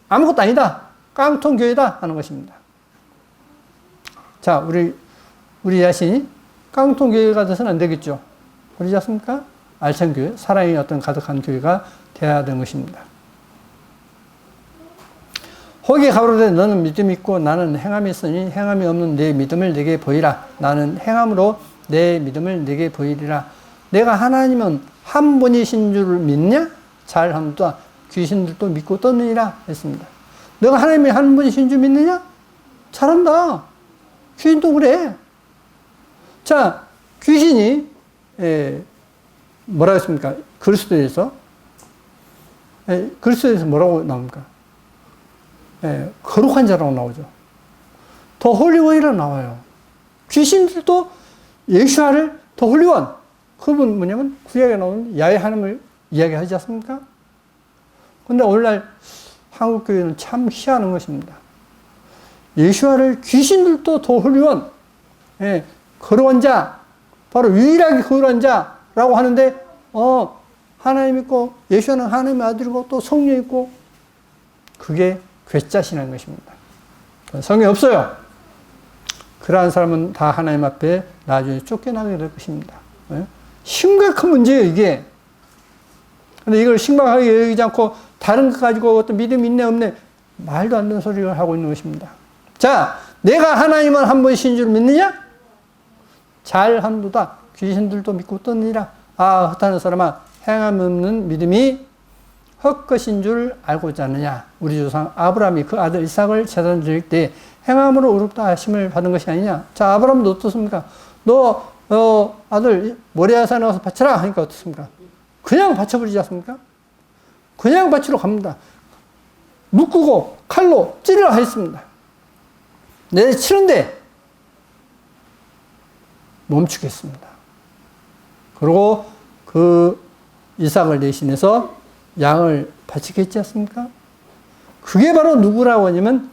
아무것도 아니다. 깡통 교회다 하는 것입니다. 자, 우리 자신이 깡통 교회가 돼서는 안 되겠죠. 그러지 않습니까? 알찬 교회, 사랑이 어떤 가득한 교회가 되어야 되는 것입니다. 혹이 가로되 너는 믿음이 있고 나는 행함이 있으니 행함이 없는 내 믿음을 내게 보이라. 나는 행함으로 내 믿음을 내게 보이리라. 내가 하나님은 한 분이신 줄을 믿냐? 잘함도 귀신들도 믿고 떠느니라 했습니다. 너가 하나님이 한 분이신 줄 믿느냐? 잘한다. 귀신도 그래. 자, 귀신이 뭐라고 했습니까? 그리스도에서 뭐라고 나옵니까? 거룩한 자라고 나오죠. 더 홀리원이라고 나와요. 귀신들도 예수아를 더 홀리원. 그분 뭐냐면 구약에 나오는 야훼 하나님을 이야기하지 않습니까? 그런데 오늘날 한국 교회는 참 희한한 것입니다. 예수아를 귀신들도 더 홀리원, 거룩한 자, 바로 유일하게 거룩한 자라고 하는데, 하나님 있고 예수아는 하나님의 아들이고 또 성령 있고, 그게 괴짜신한 것입니다. 성경이 없어요. 그러한 사람은 다 하나님 앞에 나중에 쫓겨나게 될 것입니다. 심각한 문제예요, 이게. 근데 이걸 심각하게 여기지 않고 다른 것 가지고 어떤 믿음이 있네 없네 말도 안 되는 소리를 하고 있는 것입니다. 자, 내가 하나님은 한 분이신 줄 믿느냐? 잘함도다. 귀신들도 믿고 떠느니라. 헛하는 사람아, 행함 없는 믿음이 헛것인 줄 알고자 하느냐? 우리 조상 아브라함이 그 아들 이삭을 제단 드릴 때 행함으로 의롭다 하심을 받은 것이 아니냐? 자, 아브라함도 어떻습니까? 너 아들 모리아산에 가서 바쳐라 하니까 어떻습니까? 그냥 바쳐버리지 않습니까? 그냥 바치러 갑니다. 묶고 칼로 찌르라 했습니다. 내 치는데 멈추겠습니다. 그리고 그 이삭을 대신해서 양을 바치겠지 않습니까? 그게 바로 누구라고 하냐면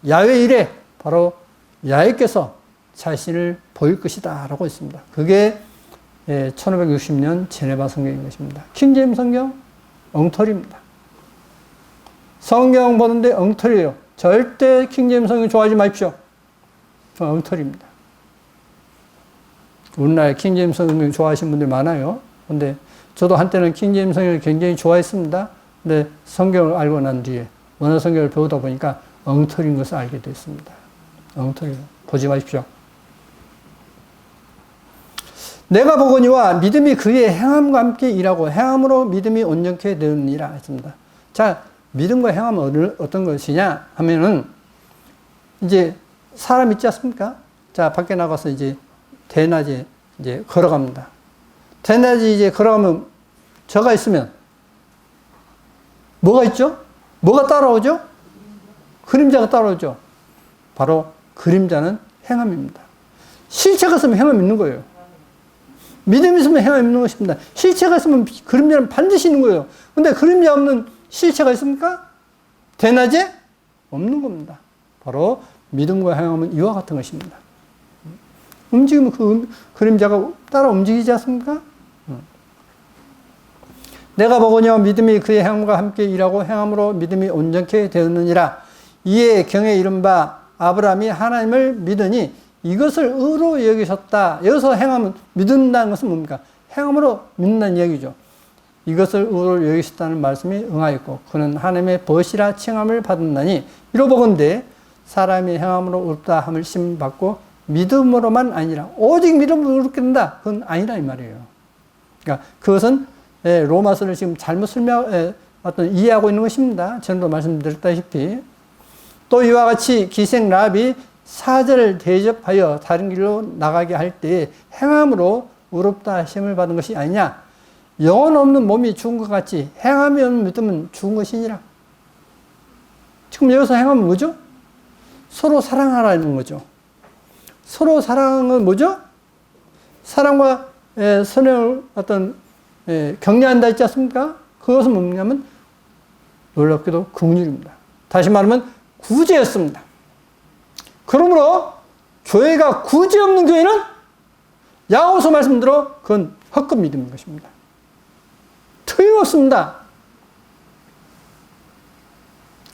야훼 이레, 바로 야훼께서 자신을 보일 것이다 라고 했습니다. 그게 1560년 제네바 성경인 것입니다. 킹제임 성경 엉터리입니다. 성경 보는데 엉터리예요. 절대 킹제임 성경 좋아하지 마십시오. 엉터리입니다. 우리나라에 킹제임 성경 좋아하시는 분들 많아요. 근데 저도 한때는 킹제임 성경을 굉장히 좋아했습니다. 근데 성경을 알고 난 뒤에 원어 성경을 배우다 보니까 엉터리인 것을 알게 됐습니다. 엉터리 보지 마십시오. 내가 보거니와 믿음이 그의 행함과 함께 일하고 행함으로 믿음이 온전케 되느니라 했습니다. 자, 믿음과 행함은 어떤 것이냐 하면은 이제 사람 있지 않습니까? 자, 밖에 나가서 이제 대낮에 이제 걸어갑니다. 대낮에 이제 걸어가면 저가 있으면 뭐가 있죠? 뭐가 따라오죠? 그림자가 따라오죠. 바로 그림자는 행함입니다. 실체가 있으면 행함이 있는 거예요. 믿음이 있으면 행함이 있는 것입니다. 실체가 있으면 그림자는 반드시 있는 거예요. 근데 그림자 없는 실체가 있습니까? 대낮에 없는 겁니다. 바로 믿음과 행함은 이와 같은 것입니다. 움직이면 그 그림자가 따라 움직이지 않습니까? 내가 보거니와 믿음이 그의 행함과 함께 일하고 행함으로 믿음이 온전케 되었느니라. 이에 경에 이른바 아브라함이 하나님을 믿으니 이것을 의로 여기셨다. 여기서 행함은 믿는다는 것은 뭡니까? 행함으로 믿는다는 얘기죠. 이것을 의로 여기셨다는 말씀이 응하였고 그는 하나님의 벗이라 칭함을 받았나니 이로 보건대 사람이 행함으로 의롭다 함을 심받고 믿음으로만 아니라 오직 믿음으로 의롭게 된다. 그건 아니라 이 말이에요. 그러니까 그것은 로마서를 지금 잘못 이해하고 있는 것입니다. 전에도 말씀드렸다시피 또 이와 같이 기생 라합이 사자를 대접하여 다른 길로 나가게 할 때에 행함으로 의롭다 하심을 받은 것이 아니냐. 영혼 없는 몸이 죽은 것 같이 행함이 없는 믿음은 죽은 것이니라. 지금 여기서 행함은 뭐죠? 서로 사랑하라는 거죠. 서로 사랑은 뭐죠? 사랑과 선행을 격려한다 했지 않습니까? 그것은 뭐냐면 놀랍게도 긍휼입니다. 다시 말하면 구제였습니다. 그러므로 교회가 구제 없는 교회는 야고보서 말씀대로 그건 헛된 믿음인 것입니다. 틀림없습니다.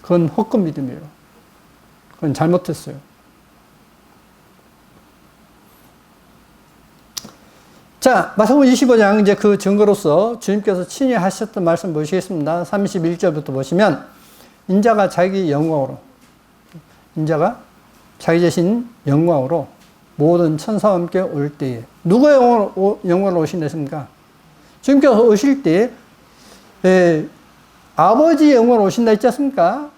그건 헛된 믿음이에요. 그건 잘못했어요. 자, 마태복음 25장 이제 그 증거로서 주님께서 친히 하셨던 말씀 보시겠습니다. 31절부터 보시면 인자가 자기 영광으로 인자가 자기 자신 영광으로 모든 천사와 함께 올 때에 누구의 영광으로 오신다십니까? 주님께서 오실 때에 아버지의 영광으로 오신다 했지 않습니까?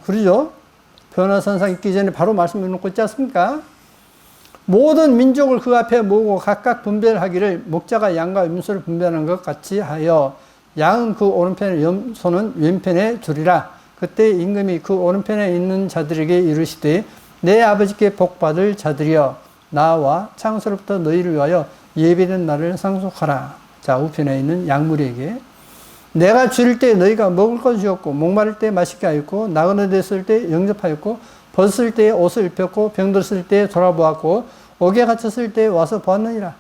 그러죠? 변화선상 있기 전에 바로 말씀해 놓고 있지 않습니까? 모든 민족을 그 앞에 모으고 각각 분별하기를 목자가 양과 염소를 분별하는 것 같이 하여 양은 그 오른편에 염소는 왼편에 두리라. 그때 임금이 그 오른편에 있는 자들에게 이르시되 내 아버지께 복받을 자들이여 나와 창세로부터 너희를 위하여 예비된 날을 상속하라. 자, 우편에 있는 양무리에게 내가 줄일 때 너희가 먹을 것 주었고 목마를 때 마시게 하였고 나그네 됐을 때 영접하였고 벗을 때 옷을 입혔고 병들었을 때 돌아보았고 옥에 갇혔을 때 와서 보았느니라.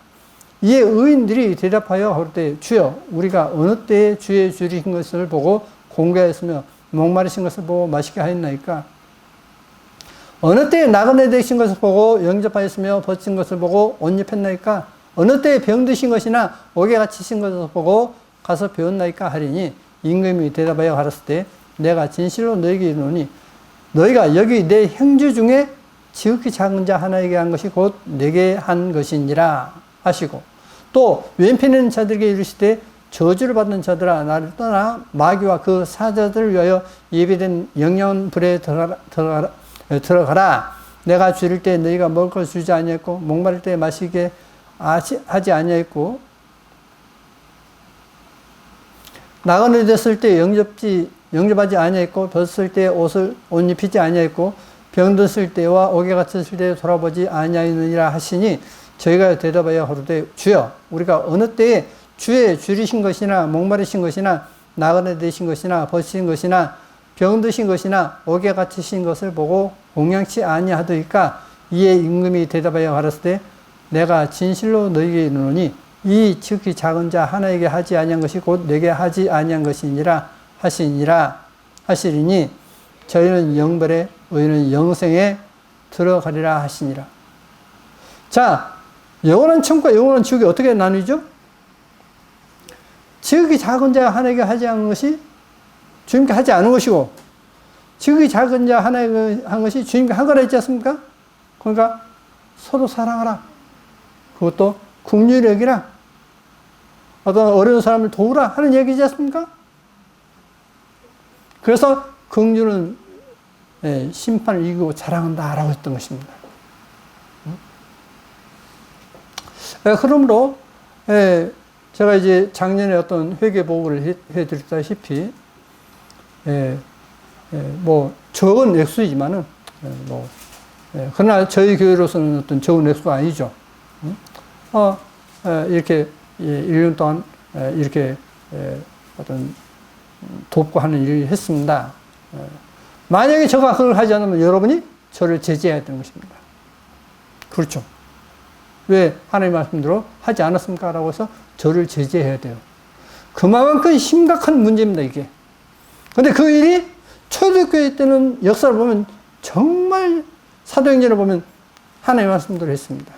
이에 의인들이 대답하여 그럴 주여 우리가 어느 때에 주의 줄이신 것을 보고 공개하였으며 목마르신 것을 보고 마시게 하였나이까. 어느 때에 나그네 되신 것을 보고 영접하였으며 벗은 것을 보고 옷 입혔나이까. 어느 때에 병드신 것이나 옥에 갇히신 것을 보고 가서 배웠나이까 하리니 임금이 대답하여 가라사대 때 내가 진실로 너에게 이르노니 너희가 여기 내 형제 중에 지극히 작은 자 하나에게 한 것이 곧 내게 한 것이니라 하시고 또 왼편에 있는 자들에게 이르시되 저주를 받는 자들아 나를 떠나 마귀와 그 사자들을 위하여 예비된 영영 불에 들어가라. 내가 줄일 때 너희가 먹을 걸 주지 아니했고 목마를 때 마시게 하지 아니하였고 나그네 됐을 때 영접하지 아니하였고 벗을 때 옷 입히지 아니하였고 병들었을 때와 옥에 갇혔을 때 돌아보지 아니하였느니라 하시니 저희가 대답하여 가로되 주여 우리가 어느 때에 주의 줄이신 것이나 목마르신 것이나 나그네 되신 것이나 벗으신 것이나 병드신 것이나 옥에 갇히신 것을 보고 공양치 아니하더이까. 이에 임금이 대답하여 가라사대 내가 진실로 너희에게 이르노니 이 지극히 작은 자 하나에게 하지 아니한 것이 곧 내게 하지 아니한 것이니라 하시리니 저희는 영벌에 의인은 영생에 들어가리라 하시니라. 자, 영원한 천국과 영원한 지옥이 어떻게 나뉘죠? 지극히 작은 자 하나에게 하지 않은 것이 주님께 하지 않은 것이고, 지극히 작은 자 하나에게 한 것이 주님께 한 거라 했지 않습니까? 그러니까 서로 사랑하라. 그것도 긍휼히 여기라. 어떤 어려운 사람을 도우라 하는 얘기지 않습니까? 그래서 긍휼은 심판을 이기고 자랑한다라고 했던 것입니다. 그러므로 제가 이제 작년에 어떤 회계 보고를 해드렸다시피 뭐 적은 액수이지만은 그러나 저희 교회로서는 어떤 적은 액수가 아니죠. 이렇게 1년 동안 이렇게 어떤 돕고 하는 일을 했습니다. 만약에 제가 그걸 하지 않으면 여러분이 저를 제재해야 되는 것입니다. 그렇죠. 왜 하나님 말씀대로 하지 않았습니까? 라고 해서 저를 제재해야 돼요. 그만큼 심각한 문제입니다, 이게. 근데 그 일이 초대교회 때는 역사를 보면 정말 사도행전을 보면 하나님 말씀대로 했습니다.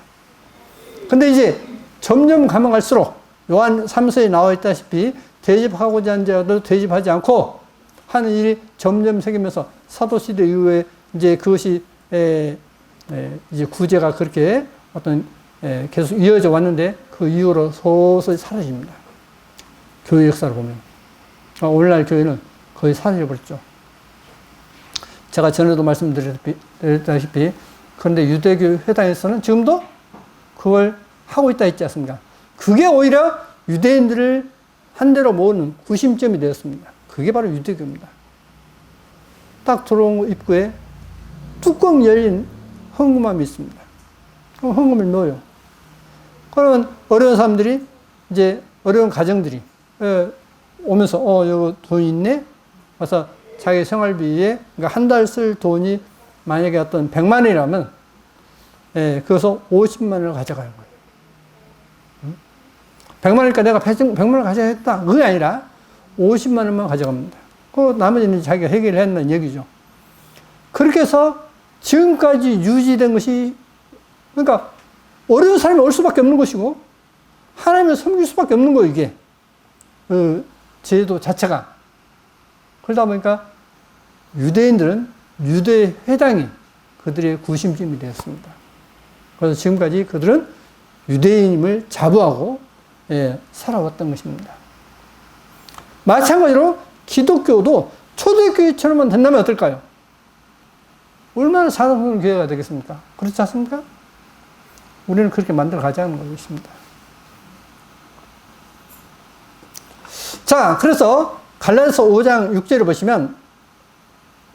근데 이제 점점 가면 갈수록 요한 3서에 나와 있다시피 대집하고자 한 자도 대집하지 않고 하는 일이 점점 생기면서 사도시대 이후에 이제 그것이 이제 구제가 그렇게 어떤 계속 이어져 왔는데 그 이후로 서서히 사라집니다. 교회 역사를 보면. 오늘날 교회는 거의 사라져버렸죠. 제가 전에도 말씀드렸다시피 그런데 유대교 회당에서는 지금도 그걸 하고 있다 했지 않습니까? 그게 오히려 유대인들을 한 대로 모으는 구심점이 되었습니다. 그게 바로 유대교입니다. 딱 들어온 입구에 뚜껑 열린 헌금함이 있습니다. 그럼 헌금을 넣어요. 그러면 어려운 사람들이, 이제 어려운 가정들이 오면서 여기 돈 있네? 그래서 자기 생활비에, 그러니까 한 달 쓸 돈이 만약에 어떤 100만 원이라면 그래서 50만 원을 가져가는 거예요. 100만 원이니까 내가 100만 원을 가져야겠다. 그게 아니라 50만 원만 가져갑니다. 그 나머지는 자기가 해결을 했는 얘기죠. 그렇게 해서 지금까지 유지된 것이, 그러니까 어려운 사람이 올 수밖에 없는 것이고 하나님을 섬길 수밖에 없는 거예요, 이게. 그 제도 자체가. 그러다 보니까 유대인들은 유대 회당이 그들의 구심점이 되었습니다. 그래서 지금까지 그들은 유대인임을 자부하고 살아왔던 것입니다. 마찬가지로 기독교도 초대교회처럼만 된다면 어떨까요? 얼마나 사랑스러운 교회가 되겠습니까? 그렇지 않습니까? 우리는 그렇게 만들어 가자는 것입니다. 자, 그래서 갈라디아서 5장 6절을 보시면,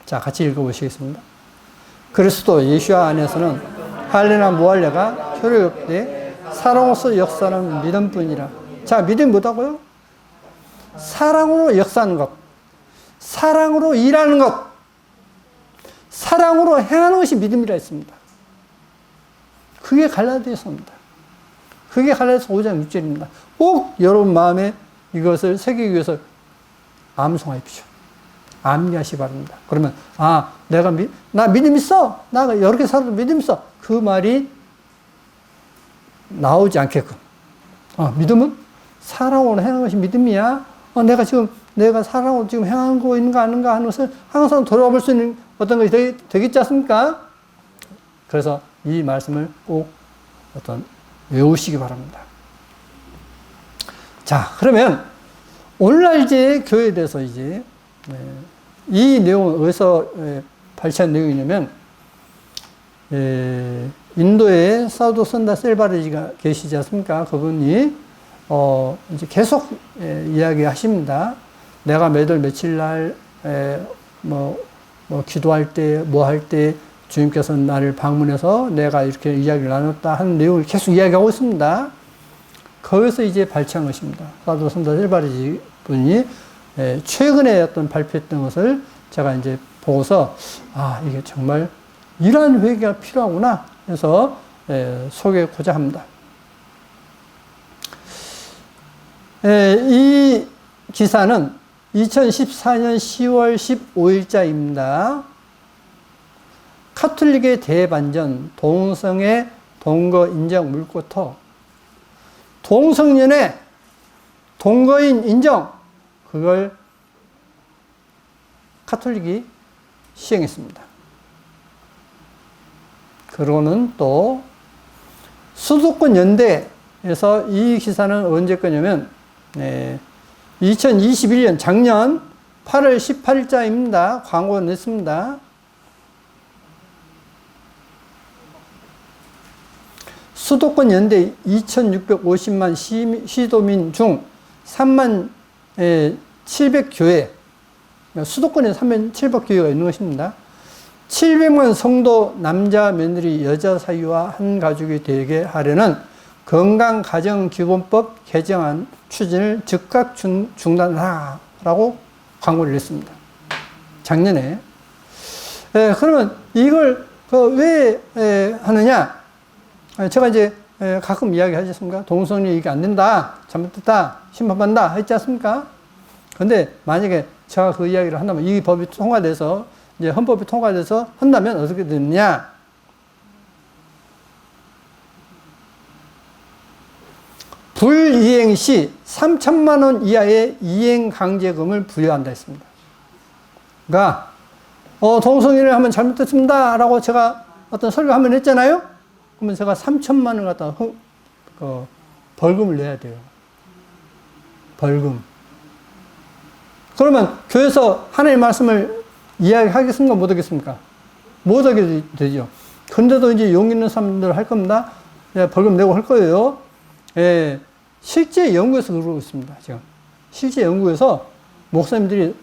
자, 같이 읽어보시겠습니다. 그리스도 예수 안에서는 할례나 무할례가 필요 없되 사랑으로서 역사하는 믿음뿐이라. 자, 믿음이 뭐다고요? 사랑으로 역사하는 것, 사랑으로 일하는 것, 사랑으로 행하는 것이 믿음이라 했습니다. 그게 갈라디아서입니다. 그게 갈라디아서 5장 6절입니다. 꼭 여러분 마음에 이것을 새기기 위해서 암송하십시오. 암기하시기 바랍니다. 그러면 나 믿음 있어. 나 이렇게 살아도 믿음 있어. 그 말이 나오지 않게끔. 믿음은 사랑으로 행하는 것이 믿음이야. 내가 사랑으로 지금 행하고 있는가 아닌가 하는 것을 항상 돌아볼 수 있는 어떤 것이 되겠지 않습니까? 그래서 이 말씀을 꼭 외우시기 바랍니다. 자, 그러면 오늘날 이제 교회에 대해서 이제 이 내용은 어디서 발췌한 내용이냐면 인도에 사우드 선다 셀바르지가 계시지 않습니까? 그분이 이제 계속 이야기하십니다. 내가 몇월 며칠 날 기도할 때, 뭐 할 때 주님께서 나를 방문해서 내가 이렇게 이야기를 나눴다 하는 내용을 계속 이야기하고 있습니다. 거기서 이제 발췌한 것입니다. 사우드 선다 셀바르지 분이 최근에 어떤 발표했던 것을 제가 이제 보고서, 이게 정말 이러한 회개가 필요하구나 해서 소개하고자 합니다. 이 기사는 2014년 10월 15일자입니다. 카톨릭의 대반전, 동성애 동거 인정 물꼬터. 동성연애, 동거인 인정, 그걸 카톨릭이 시행했습니다. 그러고는 또 수도권 연대에서 이 기사는 언제 거냐면 2021년 작년 8월 18일자입니다. 광고 냈습니다. 수도권 연대 2650만 시도민 중 3만 700교회, 수도권에 3만 700교회가 있는 것입니다. 700만 성도 남자 며느리 여자 사이와 한 가족이 되게 하려는 건강가정기본법 개정안 추진을 즉각 중단하라고 광고를 냈습니다. 작년에. 그러면 이걸 왜 하느냐? 제가 이제 가끔 이야기 하지 않습니까? 동성애 이게 안 된다, 잘못됐다, 심판받는다 했지 않습니까? 근데 만약에 제가 그 이야기를 한다면 이 법이 통과돼서 이제 헌법이 통과돼서 한다면 어떻게 되느냐? 불이행 시 3천만 원 이하의 이행 강제금을 부여한다 했습니다. 그러니까 동성애를 하면 잘못됐습니다 라고 제가 어떤 설교 한번 했잖아요. 그러면 제가 3천만 원 갖다가 벌금을 내야 돼요. 벌금. 그러면 교회에서 하나님의 말씀을 이야기하겠습니까? 못 하겠습니까? 못 하게 되죠. 근데도 이제 용기 있는 사람들 할 겁니다. 벌금 내고 할 거예요. 실제 연구에서 그러고 있습니다. 지금. 실제 연구에서 목사님들이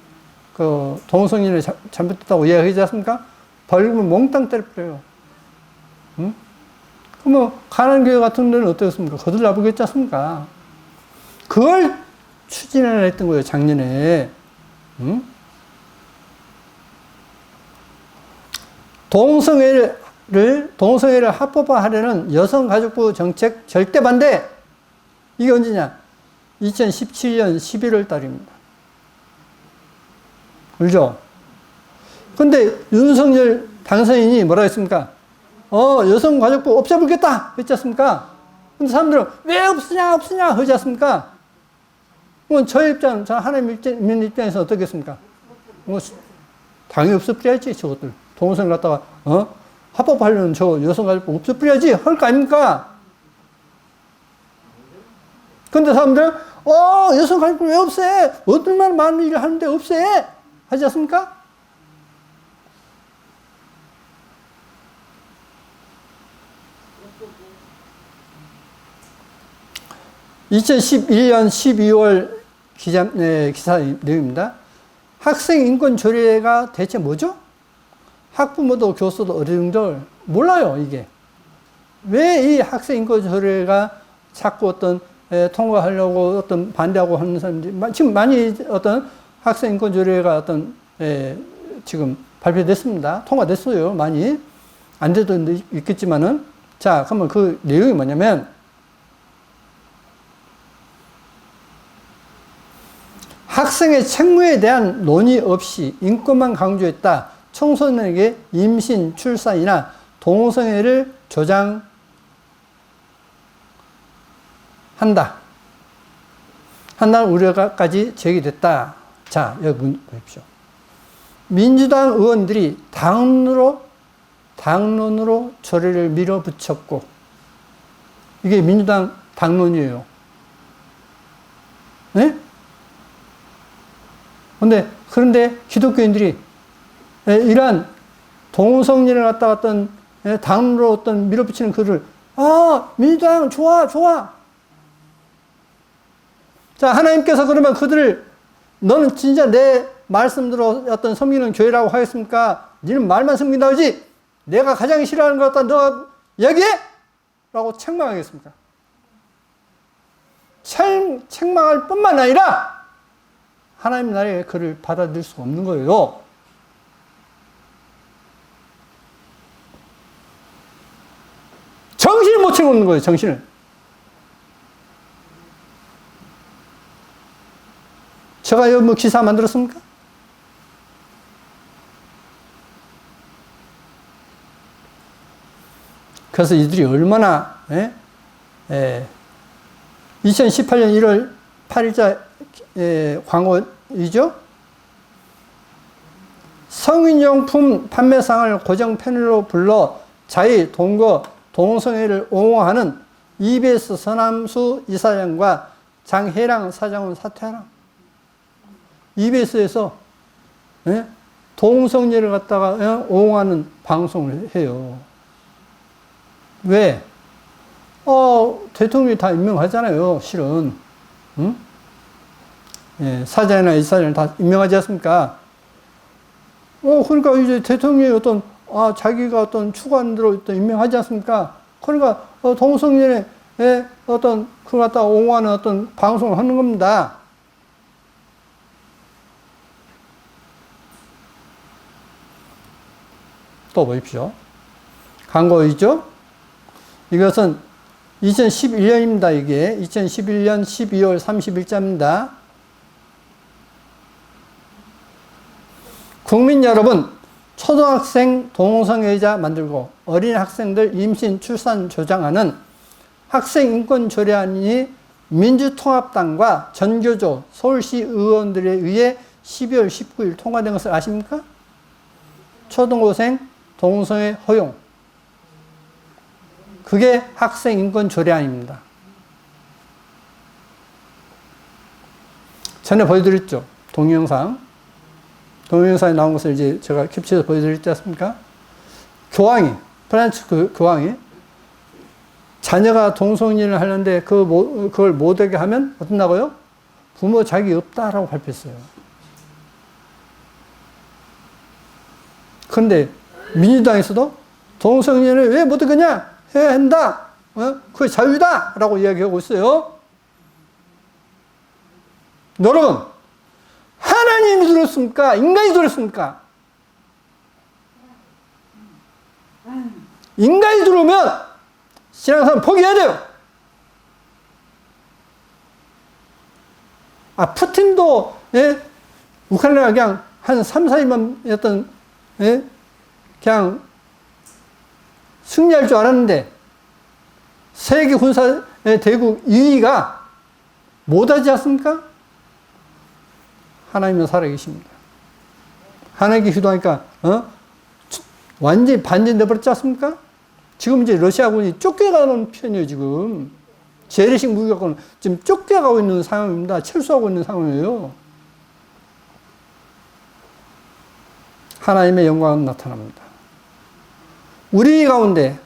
동성애를 잘못됐다고 이야기하지 않습니까? 벌금을 몽땅 때려버려요. 응? 그러면 가난한 교회 같은 데는 어떻겠습니까? 거들나 보겠지 않습니까? 그걸 추진하려 했던 거예요, 작년에. 응? 동성애를 합법화하려는 여성가족부 정책 절대 반대! 이게 언제냐? 2017년 11월 달입니다. 그죠? 근데 윤석열 당선인이 뭐라 했습니까? 여성가족부 없애버리겠다! 했지 않습니까? 근데 사람들은 왜 없으냐, 하지 않습니까? 그럼 저의 입장, 하나님 입장에서 어떻겠습니까? 당연히 없애버려야지, 저것들. 동성애 갖다가, 합법화하려는 저 여성가족부 없애버려야지! 할 거 아닙니까? 근데 사람들은, 여성가족부 왜 없애? 얼마나 많은 일을 하는데 없애? 하지 않습니까? (2011년 12월) 기사 내용입니다. 학생 인권 조례가 대체 뭐죠? 학부모도 교수도 어린이들 몰라요, 이게. 왜 이 학생 인권 조례가 자꾸 어떤 통과하려고 어떤 반대하고 하는 사람들이 지금 많이 어떤 학생 인권 조례가 어떤 지금 발표됐습니다. 통과됐어요, 많이. 안 돼도 있겠지만은. 자, 그러면 그 내용이 뭐냐면, 학생의 책무에 대한 논의 없이 인권만 강조했다. 청소년에게 임신, 출산이나 동성애를 조장한다. 한다는 우려까지 제기됐다. 자, 여기 보십시오. 민주당 의원들이 당론으로 조례를 밀어붙였고, 이게 민주당 당론이에요. 네? 그런데 기독교인들이 이러한 동성애를 갖다 어떤 당으로 어떤 밀어붙이는 그를, 민주당 좋아, 좋아. 자, 하나님께서 그러면 그들을, 너는 진짜 내 말씀대로 어떤 섬기는 교회라고 하겠습니까? 너는 말만 섬긴다 그지? 내가 가장 싫어하는 것 같다. 너 얘기해? 라고 책망하겠습니까? 책망할 뿐만 아니라 하나님 나라에 그를 받아들일 수 없는 거예요. 정신을 못 차리고 있는 거예요, 정신을. 제가 여기 뭐 기사 만들었습니까? 그래서 이들이 얼마나, 2018년 1월 8일자 광고이죠? 성인용품 판매상을 고정 패널로 불러 자의, 동거, 동성애를 옹호하는 EBS 서남수 이사장과 장혜랑 사장은 사퇴하라. EBS에서 동성애를 갖다가 옹호하는 방송을 해요. 왜? 대통령이 다 임명하잖아요, 실은. 응? 사장이나 이사장을 다 임명하지 않습니까? 그러니까 이제 대통령이 어떤, 자기가 어떤 추구하는 대로 어떤 임명하지 않습니까? 그러니까, 동성애에 어떤, 그걸 갖다가 옹호하는 어떤 방송을 하는 겁니다. 또 보십시오. 광고이죠? 이것은 2011년입니다, 이게. 2011년 12월 30일자입니다. 국민 여러분, 초등학생 동성애자 만들고 어린 학생들 임신, 출산 조장하는 학생인권조례안이 민주통합당과 전교조, 서울시 의원들에 의해 12월 19일 통과된 것을 아십니까? 초등고생 동성애 허용. 그게 학생인권조례안입니다. 전에 보여드렸죠. 동영상에 나온 것을 이제 제가 캡처해서 보여드렸지 않습니까? 교황이, 프란츠 교황이 자녀가 동성애를 하는데 그걸 못하게 하면 어떻다고요? 부모 자격이 없다라고 발표했어요. 그런데 민주당에서도 동성애를 왜 못하겠냐? 해야 한다. 그게 자유다. 라고 이야기하고 있어요. 여러분, 하나님이 들었습니까? 인간이 들었습니까? 인간이 들으면 신앙생활 포기해야 돼요. 푸틴도, 우크라이나가 그냥 한 3, 4일만 어떤, 그냥 승리할 줄 알았는데, 세계 군사 대국 2위가 못하지 않습니까? 하나님은 살아계십니다. 하나님께 기도하니까, 완전히 반전돼 버렸지 않습니까? 지금 이제 러시아군이 쫓겨가는 편이에요, 지금. 재래식 무기 갖고는 지금 쫓겨가고 있는 상황입니다. 철수하고 있는 상황이에요. 하나님의 영광은 나타납니다. 우리 가운데,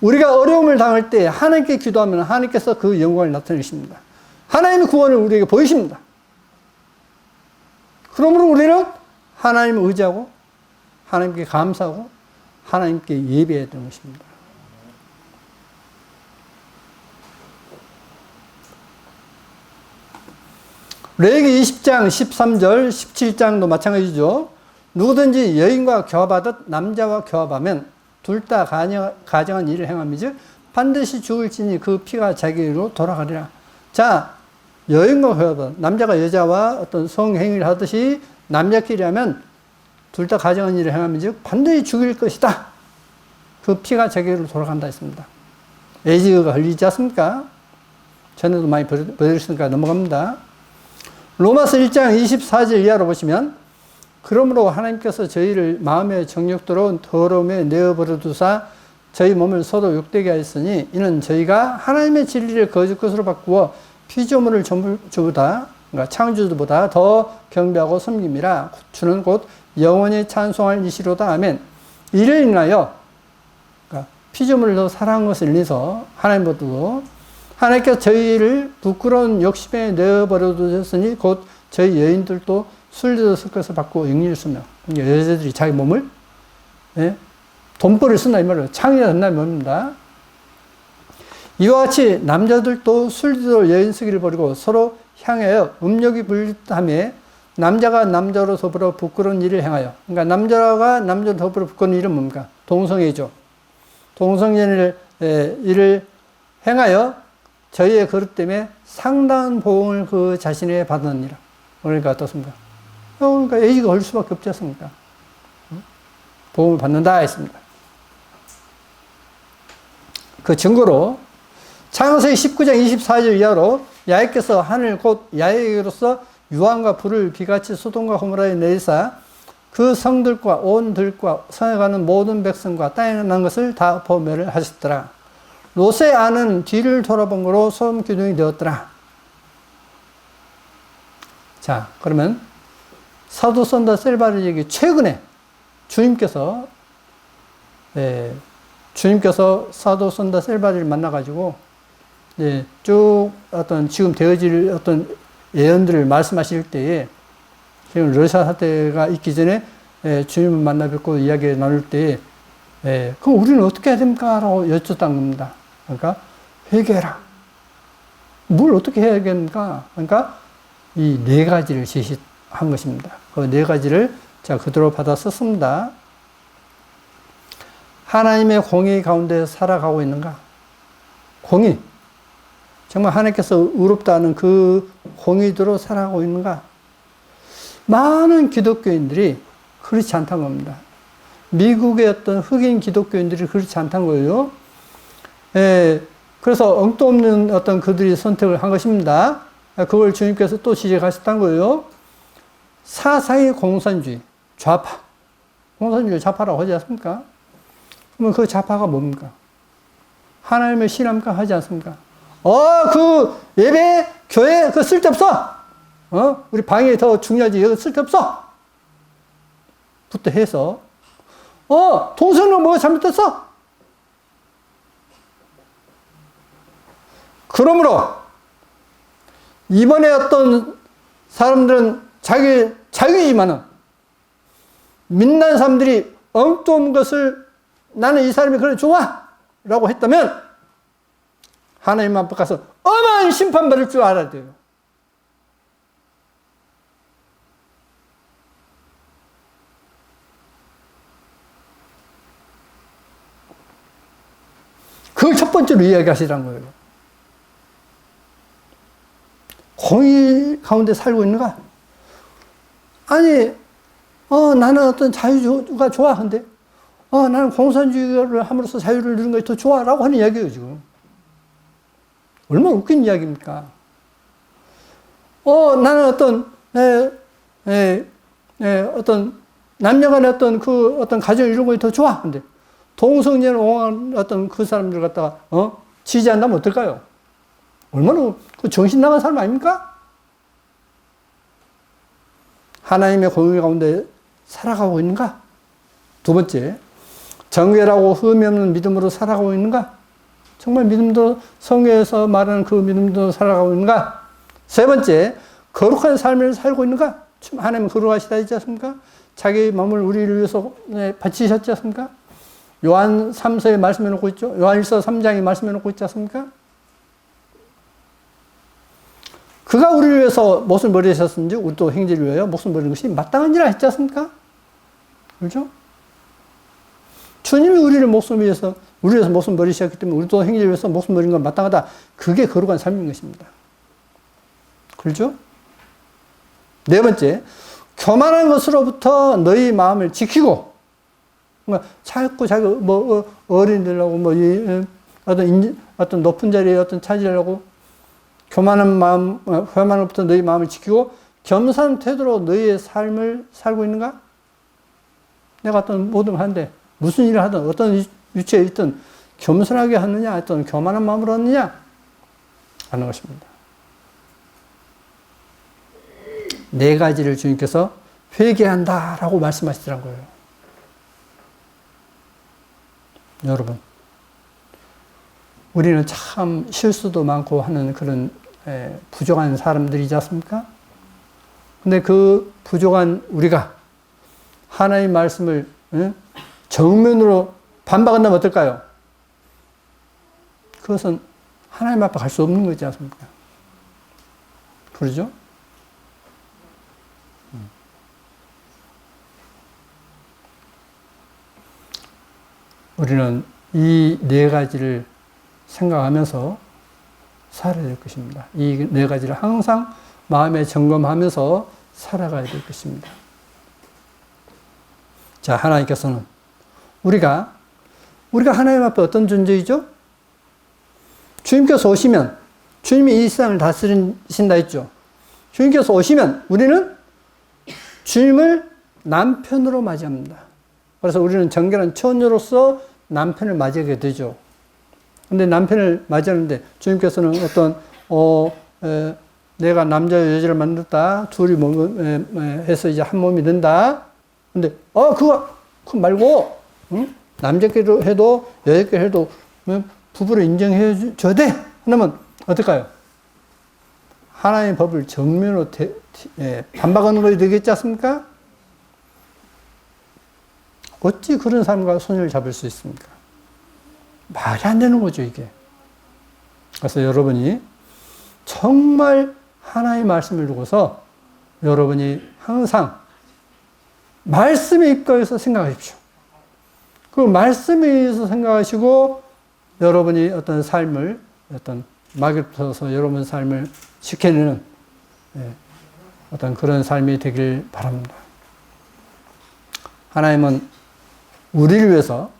우리가 어려움을 당할 때 하나님께 기도하면 하나님께서 그 영광을 나타내십니다. 하나님의 구원을 우리에게 보이십니다. 그러므로 우리는 하나님을 의지하고, 하나님께 감사하고, 하나님께 예배해야 되는 것입니다. 레위기 20장 13절 17장도 마찬가지죠. 누구든지 여인과 교합하듯 남자와 교합하면 둘 다 가정한 일을 행함이지 반드시 죽을지니 그 피가 자기로 돌아가리라. 자, 여인과 교합하듯 남자가 여자와 어떤 성행위를 하듯이 남자끼리 하면 둘 다 가정한 일을 행함이지 반드시 죽일 것이다. 그 피가 자기로 돌아간다 했습니다. 에이즈가 걸리지 않습니까? 전에도 많이 보여드렸으니까 넘어갑니다. 로마서 1장 24절 이하로 보시면 그러므로 하나님께서 저희를 마음의 정욕대로 더러움에 내어버려 두사 저희 몸을 서로 욕되게 하였으니 이는 저희가 하나님의 진리를 거짓 것으로 바꾸어 피조물을 전부주보다 그러니까 창조주보다 더 경배하고 섬김이라 주는 곧 영원히 찬송할 이시로다. 아멘. 이를 인하여 피조물을 더 사랑한 것을 인해서 하나님보다도 하나님께서 저희를 부끄러운 욕심에 내어버려 두셨으니 곧 저희 여인들도 술도 섞어서 받고 영리를 쓰며 여자들이 자기 몸을 돈벌이를 쓴다 이 말이에요. 창의가 된다 이 말입니다. 이와 같이 남자들도 술도 여인 쓰기를 버리고 서로 향하여 음욕이 불타며 남자가 남자로 더불어 부끄러운 일을 행하여, 그러니까 남자가 남자로 더불어 부끄러운 일은 뭡니까? 동성애죠. 동성애를 일을 행하여 저희의 그릇 때문에 상당한 보응을 그 자신에 받았느니라. 그러니까 어떻습니까? 그러니까 애지가 올 수밖에 없지 않습니까? 보응을 받는다 했습니다. 그 증거로 창세기 19장 24절 이하로 야훼께서 하늘 곧 야훼로서 유황과 불을 비같이 소돔과 고모라에 내리사 그 성들과 온 들과 성에 가는 모든 백성과 땅에 난 것을 다 보멸을 하셨더라. 롯의 아는 뒤를 돌아본 거로 소돔 기둥이 되었더라. 자, 그러면 사도 선다 셀바르에게 최근에 주님께서 사도 선다 셀바르를 만나가지고 쭉 어떤 지금 되어질 어떤 예언들을 말씀하실 때에 지금 러시아 사태가 있기 전에 주님을 만나 뵙고 이야기 나눌 때에 그럼 우리는 어떻게 해야 됩니까? 라고 여쭙던 겁니다. 그러니까 회개해라. 뭘 어떻게 해야 됩니까? 그러니까 이 네 가지를 제시한 것입니다. 그 네 가지를 자 그대로 받아 썼습니다. 하나님의 공의 가운데 살아가고 있는가? 공의. 정말 하나님께서 의롭다는 그 공의대로 살아가고 있는가? 많은 기독교인들이 그렇지 않다는 겁니다. 미국의 어떤 흑인 기독교인들이 그렇지 않다는 거예요. 그래서 엉뚱 없는 어떤 그들이 선택을 한 것입니다. 그걸 주님께서 또 지적하셨다는 거예요. 사상의 공산주의, 좌파. 공산주의 좌파라고 하지 않습니까? 그러면 그 좌파가 뭡니까? 하나님을 신함까 하지 않습니까? 그 예배, 교회, 그 쓸데없어! 우리 방이 더 중요하지, 여기 쓸데없어! 부터 해서, 동성애는 뭐가 잘못됐어? 그러므로, 이번에 어떤 사람들은 자유이지만은, 민난 사람들이 엉뚱한 것을 나는 이 사람이 그래 좋아! 라고 했다면, 하나님 앞에 가서 어마어마한 심판받을 줄 알아야 돼요. 그걸 첫 번째로 이야기하시라는 거예요. 공의 가운데 살고 있는가? 아니, 나는 어떤 자유가 좋아. 근데, 나는 공산주의를 함으로써 자유를 누리는 것이 더 좋아. 라고 하는 이야기예요, 지금. 얼마나 웃긴 이야기입니까? 나는 어떤 남녀 간의 어떤 가정을 이루는 것이 더 좋아. 근데, 동성애를 옹호하는 어떤 그 사람들 갖다가, 지지한다면 어떨까요? 얼마나 그 정신 나간 사람 아닙니까? 하나님의 공의 가운데 살아가고 있는가? 두 번째, 정결하고 흠이 없는 믿음으로 살아가고 있는가? 정말 믿음도 성경에서 말하는 그 믿음도 살아가고 있는가? 세 번째, 거룩한 삶을 살고 있는가? 하나님은 거룩하시다 했지 않습니까? 자기 마음을 우리를 위해서 바치셨지 않습니까? 요한 3서에 말씀해 놓고 있죠? 요한 1서 3장에 말씀해 놓고 있지 않습니까? 그가 우리를 위해서 못을 버리셨은지 우리도 행제를 위하여 목숨을 버리는 것이 마땅한지라 했지 않습니까? 그렇죠? 주님이 우리를 위해서 목숨 버리셨기 때문에 우리도 행제를 위해서 목숨 버리는 건 마땅하다. 그게 거룩한 삶인 것입니다. 그렇죠? 네 번째, 교만한 것으로부터 너희 마음을 지키고, 자꾸 자기 어린이들하고 어떤 높은 자리에 차지하려고 교만으로부터 너희 마음을 지키고 겸손한 태도로 너희의 삶을 살고 있는가? 내가 어떤 모든 하는데 무슨 일을 하든 어떤 위치에 있든 겸손하게 하느냐, 어떤 교만한 마음으로 하느냐 하는 것입니다. 네 가지를 주님께서 회개한다라고 말씀하시더라고요. 여러분, 우리는 참 실수도 많고 하는 그런 부족한 사람들이지 않습니까? 근데 그 부족한 우리가 하나님 말씀을 정면으로 반박한다면 어떨까요? 그것은 하나님 앞에 갈 수 없는 거지 않습니까? 그러죠? 우리는 이 네 가지를 생각하면서 살아야 될 것입니다. 이 네 가지를 항상 마음에 점검하면서 살아가야 될 것입니다. 자, 하나님께서는 우리가 하나님 앞에 어떤 존재이죠? 주님께서 오시면, 주님이 이 세상을 다스리신다 했죠. 주님께서 오시면 우리는 주님을 남편으로 맞이합니다. 그래서 우리는 정결한 처녀로서 남편을 맞이하게 되죠. 근데 남편을 맞이하는데 주님께서는 어떤, 내가 남자와 여자를 만들었다. 둘이 해서 이제 한 몸이 된다. 근데, 그거 말고, 응? 남자끼리 해도 여자끼리 해도 부부를 인정해 줘야 돼. 그러면 어떨까요? 하나님의 법을 정면으로 반박하는 것이 되겠지 않습니까? 어찌 그런 사람과 손을 잡을 수 있습니까? 말이 안 되는 거죠, 이게. 그래서 여러분이 정말 하나님의 말씀을 두고서 여러분이 항상 말씀에 입각해서 생각하십시오. 그 말씀에 의해서 생각하시고 여러분이 어떤 삶을 어떤 막에 붙어서 여러분 삶을 지켜내는 어떤 그런 삶이 되길 바랍니다. 하나님은 우리를 위해서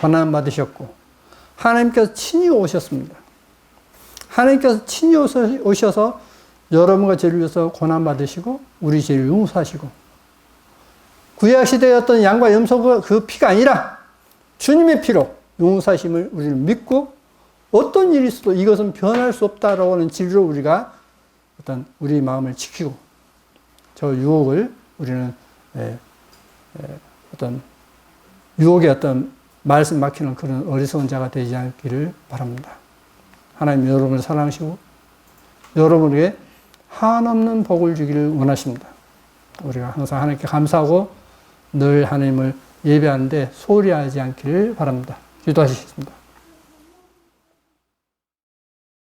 고난 받으셨고 하나님께서 친히 오셨습니다. 하나님께서 친히 오셔서 여러분과 저를 위해서 고난 받으시고 우리 죄를 용서하시고 구약 시대의 어떤 양과 염소 그 피가 아니라 주님의 피로 용서하심을 우리는 믿고 어떤 일이 있어도 이것은 변할 수 없다라고 하는 진리로 우리가 어떤 우리 마음을 지키고 저 유혹을 우리는 어떤 유혹의 어떤 말씀 막히는 그런 어리석은 자가 되지 않기를 바랍니다. 하나님 여러분을 사랑하시고 여러분에게 한없는 복을 주기를 원하십니다. 우리가 항상 하나님께 감사하고 늘 하나님을 예배하는데 소홀히 하지 않기를 바랍니다. 기도하시겠습니다.